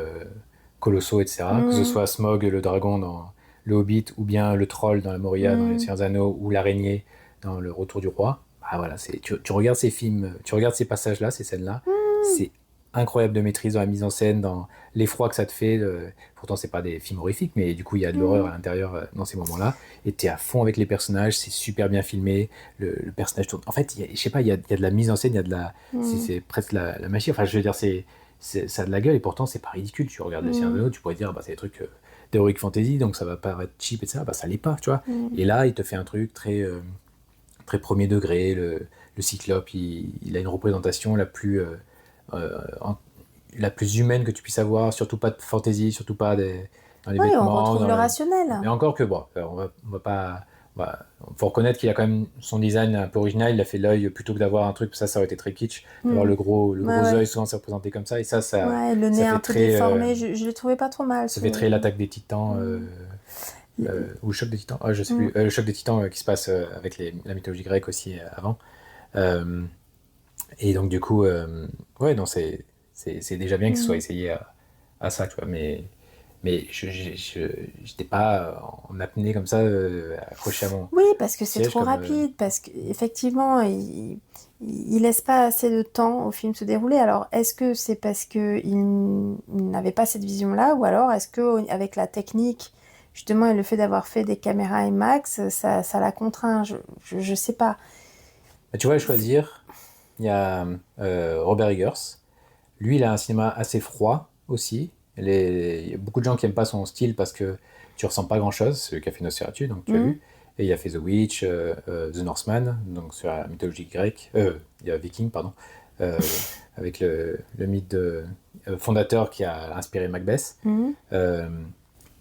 colossaux, etc. Que ce Mmh, soit Smaug, le dragon dans Le Hobbit, ou bien le troll dans la Moria, dans Les mmh, Seigneurs des Anneaux, ou l'araignée dans Le Retour du Roi. Bah voilà, tu regardes ces films, tu regardes ces passages-là, ces scènes-là, mmh. c'est incroyable de maîtrise dans la mise en scène, dans l'effroi que ça te fait. Pourtant, c'est pas des films horrifiques, mais du coup, il y a de l'horreur à Mmh. l'intérieur dans ces moments-là. Et t'es à fond avec les personnages, c'est super bien filmé. Le personnage tourne. En fait, je sais pas, il y a de la mise en scène, il y a de la, Mmh. c'est presque la magie. Enfin, je veux dire, ça a de la gueule et pourtant, c'est pas ridicule. Tu regardes le Seigneur des Mmh. Anneaux, tu pourrais dire, bah, c'est des trucs d'heroic fantasy, donc ça va paraître cheap, etc. Bah, ça l'est pas, tu vois. Mmh. Et là, il te fait un truc très premier degré. Le Cyclope, il a une représentation en- la plus humaine que tu puisses avoir, surtout pas de fantaisie, surtout pas dans les Oui, on vêtements. retrouve le rationnel. Mais encore que, bon, on va pas. Faut reconnaître qu'il a quand même son design un peu original. Il a fait l'œil plutôt que d'avoir un truc, ça aurait été très kitsch. D'avoir Mmh. le Ouais, gros œil, ouais. souvent c'est représenté comme ça. Et ça, Ouais, le nez ça un fait peu très, déformé, je l'ai trouvé pas trop mal ça fait très ce. l'attaque des titans. Mmh. Ou le choc des titans, ah, je sais Mmh. plus, le choc des titans qui se passe avec la mythologie grecque aussi avant. Euh, et donc, du coup, ouais, non, c'est déjà bien que ce soit Mmh. essayé à ça, tu vois. Mais j'étais pas en apnée comme ça, accroché à mon Oui, parce que c'est siège trop comme. rapide, parce qu'effectivement, il laisse pas assez de temps au film se dérouler. Alors, est-ce que c'est parce que il n'avait pas cette vision-là, ou alors est-ce que avec la technique, justement, et le fait d'avoir fait des caméras IMAX, ça l'a contraint, je sais pas. Bah, tu vois, à C'est- choisir, il y a Robert Eggers. Lui, il a un cinéma assez froid aussi. Il y a beaucoup de gens qui aiment pas son style parce que tu ressens pas grand-chose. C'est lui qui a fait Nosferatu, donc tu as Hmm. vu. Et il a fait The Witch, The Northman, donc sur la mythologie grecque. Il y a Viking, pardon. Avec le mythe fondateur qui a inspiré Macbeth. Mhm. Euh,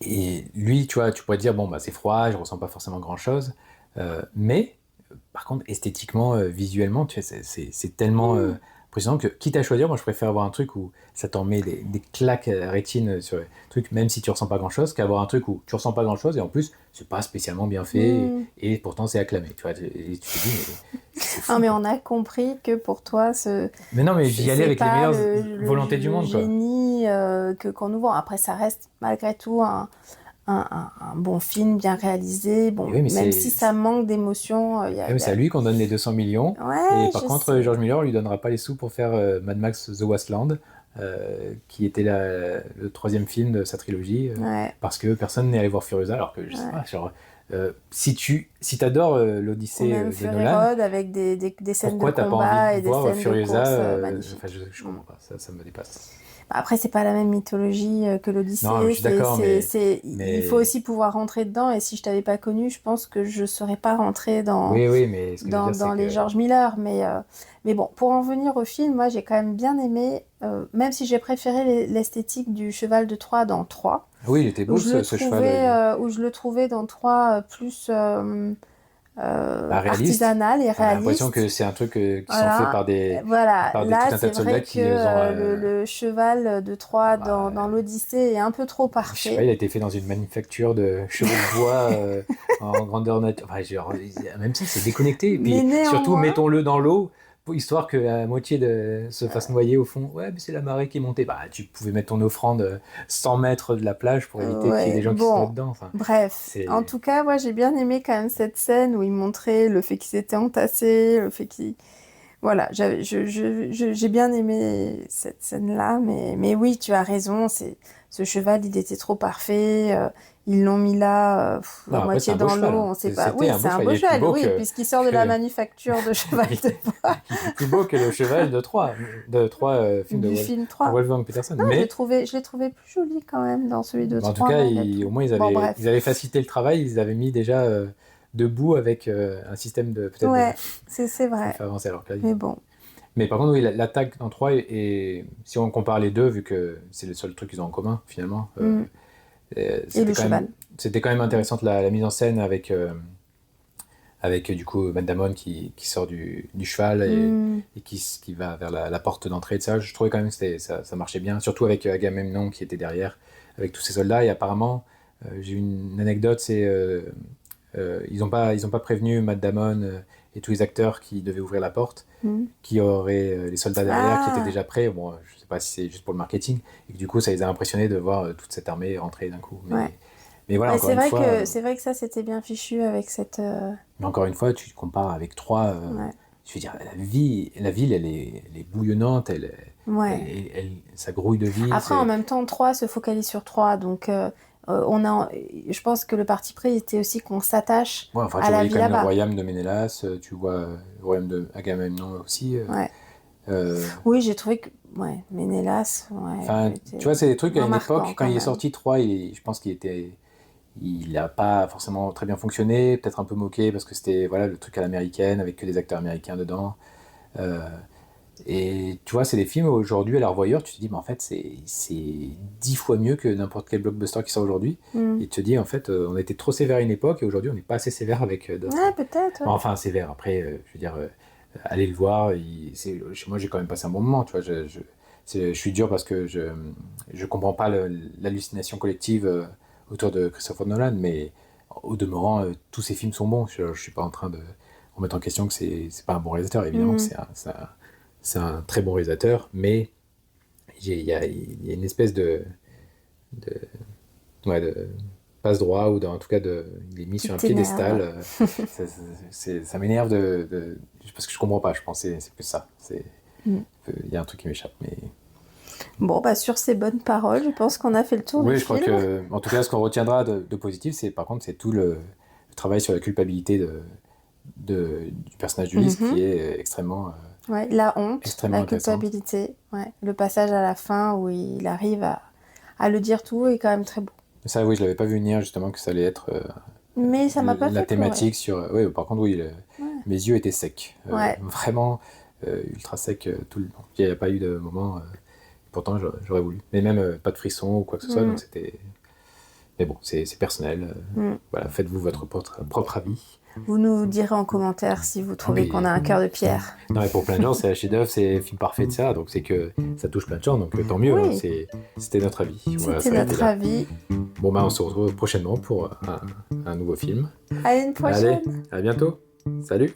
et lui, tu vois, tu pourrais te dire, bon, bah, c'est froid, je ressens pas forcément grand-chose. Mais, par contre, esthétiquement, visuellement, tu vois, c'est tellement Hmm. impressionnant que, quitte à choisir, moi, je préfère avoir un truc où ça t'en met des claques à la rétine sur le truc, même si tu ressens pas grand-chose, qu'avoir un truc où tu ressens pas grand-chose et en plus, c'est pas spécialement bien fait Hmm. et pourtant c'est acclamé. Tu vois, et tu te dis, mais c'est fou. Non, mais on a compris que pour toi, Mais non, mais j'y allais avec les meilleures volontés du monde, quoi. génie qu'on nous vend. Après, ça reste malgré tout un bon film bien réalisé. Bon, Oui, mais même si ça manque d'émotion, c'est à lui qu'on donne les 200 millions. Ouais, et par contre, George Miller, on lui donnera pas les sous pour faire Mad Max The Wasteland, qui était le troisième film de sa trilogie, parce que personne n'est allé voir Furiosa, alors que je sais pas, genre, si t'adores l'Odyssée de Nolan, Road avec des scènes pourquoi de t'as pas combat envie et de des voir scènes Furiosa, de course magnifiques. enfin, je comprends pas, ça me dépasse. Après, c'est pas la même mythologie que l'Odyssée. Non, je suis d'accord, mais il faut aussi pouvoir rentrer dedans. Et si je t'avais pas connu, je pense que je serais pas rentrée dans oui, mais ce que je veux dire, c'est les que... George Miller. Mais bon, pour en venir au film, moi j'ai quand même bien aimé, même si j'ai préféré l'esthétique du cheval de Troie dans 3. Oui, il était beau ce cheval. Où je le trouvais dans 3 plus réaliste. artisanal et On a réaliste. l'impression que c'est un truc qui sont faits par des tout un tas de soldats qui ont... le cheval de Troie dans l'Odyssée est un peu trop parfait. Je sais pas, il a été fait dans une manufacture de chevaux de bois en grandeur nature. Enfin, genre, même ça, c'est déconnecté. Et puis surtout, mettons-le dans l'eau, histoire que la moitié se fasse noyer au fond. Ouais, mais c'est la marée qui est montée. Bah, tu pouvais mettre ton offrande 100 mètres de la plage pour éviter qu'il y ait des gens qui se noient dedans. Enfin, bref, en tout cas, moi j'ai bien aimé quand même cette scène où il montrait le fait qu'ils étaient entassés, le fait qu'ils... Voilà, j'ai bien aimé cette scène-là, mais oui, tu as raison, ce cheval, il était trop parfait, ils l'ont mis là, la moitié dans l'eau, on sait pas. Oui, c'est un beau cheval, puisqu'il sort de la manufacture de cheval de bois. Il est plus beau que le cheval de Troie, film de film 3. Wolfgang Petersen. Non, mais je l'ai trouvé plus joli quand même dans celui de 3. En tout cas, au moins, ils avaient facilité le travail, ils avaient mis déjà... debout avec un système de peut-être c'est vrai. Faire avancer alors que là, mais bon. Mais par contre, oui, l'attaque en 3 et si on compare les deux, vu que c'est le seul truc qu'ils ont en commun finalement. Et le cheval. C'était quand même intéressante la mise en scène avec du coup Matt Damon qui sort du cheval et qui va vers la porte d'entrée de ça. Je trouvais quand même que ça marchait bien, surtout avec Agamemnon qui était derrière, avec tous ces soldats. Et apparemment, j'ai une anecdote, c'est ils ont pas prévenu Matt Damon et tous les acteurs qui devaient ouvrir la porte, qu'il y aurait les soldats derrière qui étaient déjà prêts. Bon, je sais pas si c'est juste pour le marketing, et que du coup ça les a impressionnés de voir toute cette armée rentrer d'un coup. Mais voilà, encore une fois... c'est vrai que ça c'était bien fichu avec cette... Mais encore une fois, tu te compares avec 3... Je veux dire, la ville, elle est bouillonnante, ça grouille de vie. Après, en même temps, 3 se focalise sur 3, donc... je pense que le parti pris était aussi qu'on s'attache à la vie là-bas. Tu vois quand même le royaume de Ménélas, tu vois le royaume de Agamemnon aussi. Oui, j'ai trouvé que Ménélas... tu vois, c'est des trucs à une époque, quand il est sorti 3, je pense il n'a pas forcément très bien fonctionné, peut-être un peu moqué, parce que c'était le truc à l'américaine, avec que des acteurs américains dedans. Et tu vois, c'est des films où aujourd'hui, à la revoyure, tu te dis, mais en fait, c'est 10 fois mieux que n'importe quel blockbuster qui sort aujourd'hui. Et tu te dis, en fait, on était trop sévère à une époque, et aujourd'hui, on n'est pas assez sévère avec d'autres. Ouais, peut-être. Enfin, sévère. Après, je veux dire, allez le voir. Moi, j'ai quand même passé un bon moment, tu vois. Je suis dur parce que je comprends pas l'hallucination collective autour de Christopher Nolan, mais au demeurant, tous ces films sont bons. Je suis pas en train de remettre en question que c'est pas un bon réalisateur. Évidemment que c'est un très bon réalisateur, mais il y a une espèce de passe-droit, ou en tout cas il est mis sur un piédestal. Ça m'énerve parce que je comprends pas, je pense que c'est plus ça. Il y a un truc qui m'échappe, mais... Bon, sur ces bonnes paroles, je pense qu'on a fait le tour du film. Oui, je crois que, en tout cas, ce qu'on retiendra de positif, c'est tout le travail sur la culpabilité du personnage d'Ulysse, qui est extrêmement... la honte, la culpabilité, le passage à la fin où il arrive à le dire tout est quand même très beau. Ça, oui, je l'avais pas vu venir, justement, que ça allait être mais ça m'a pas la fait thématique sur... Oui, par contre, mes yeux étaient secs. Vraiment ultra secs tout le temps. Il n'y a pas eu de moment... Pourtant, j'aurais voulu. Mais même pas de frisson ou quoi que ce soit, donc c'était... Mais bon, c'est personnel. Faites-vous votre propre avis. Vous nous direz en commentaire si vous trouvez qu'on a un cœur de pierre. Non, mais pour plein de gens, c'est un chef-d'œuvre, c'est un film parfait de ça, donc c'est que ça touche plein de gens, donc tant mieux. C'était notre avis. C'était notre avis. Bon, on se retrouve prochainement pour un nouveau film. À une prochaine. Allez, à bientôt. Salut.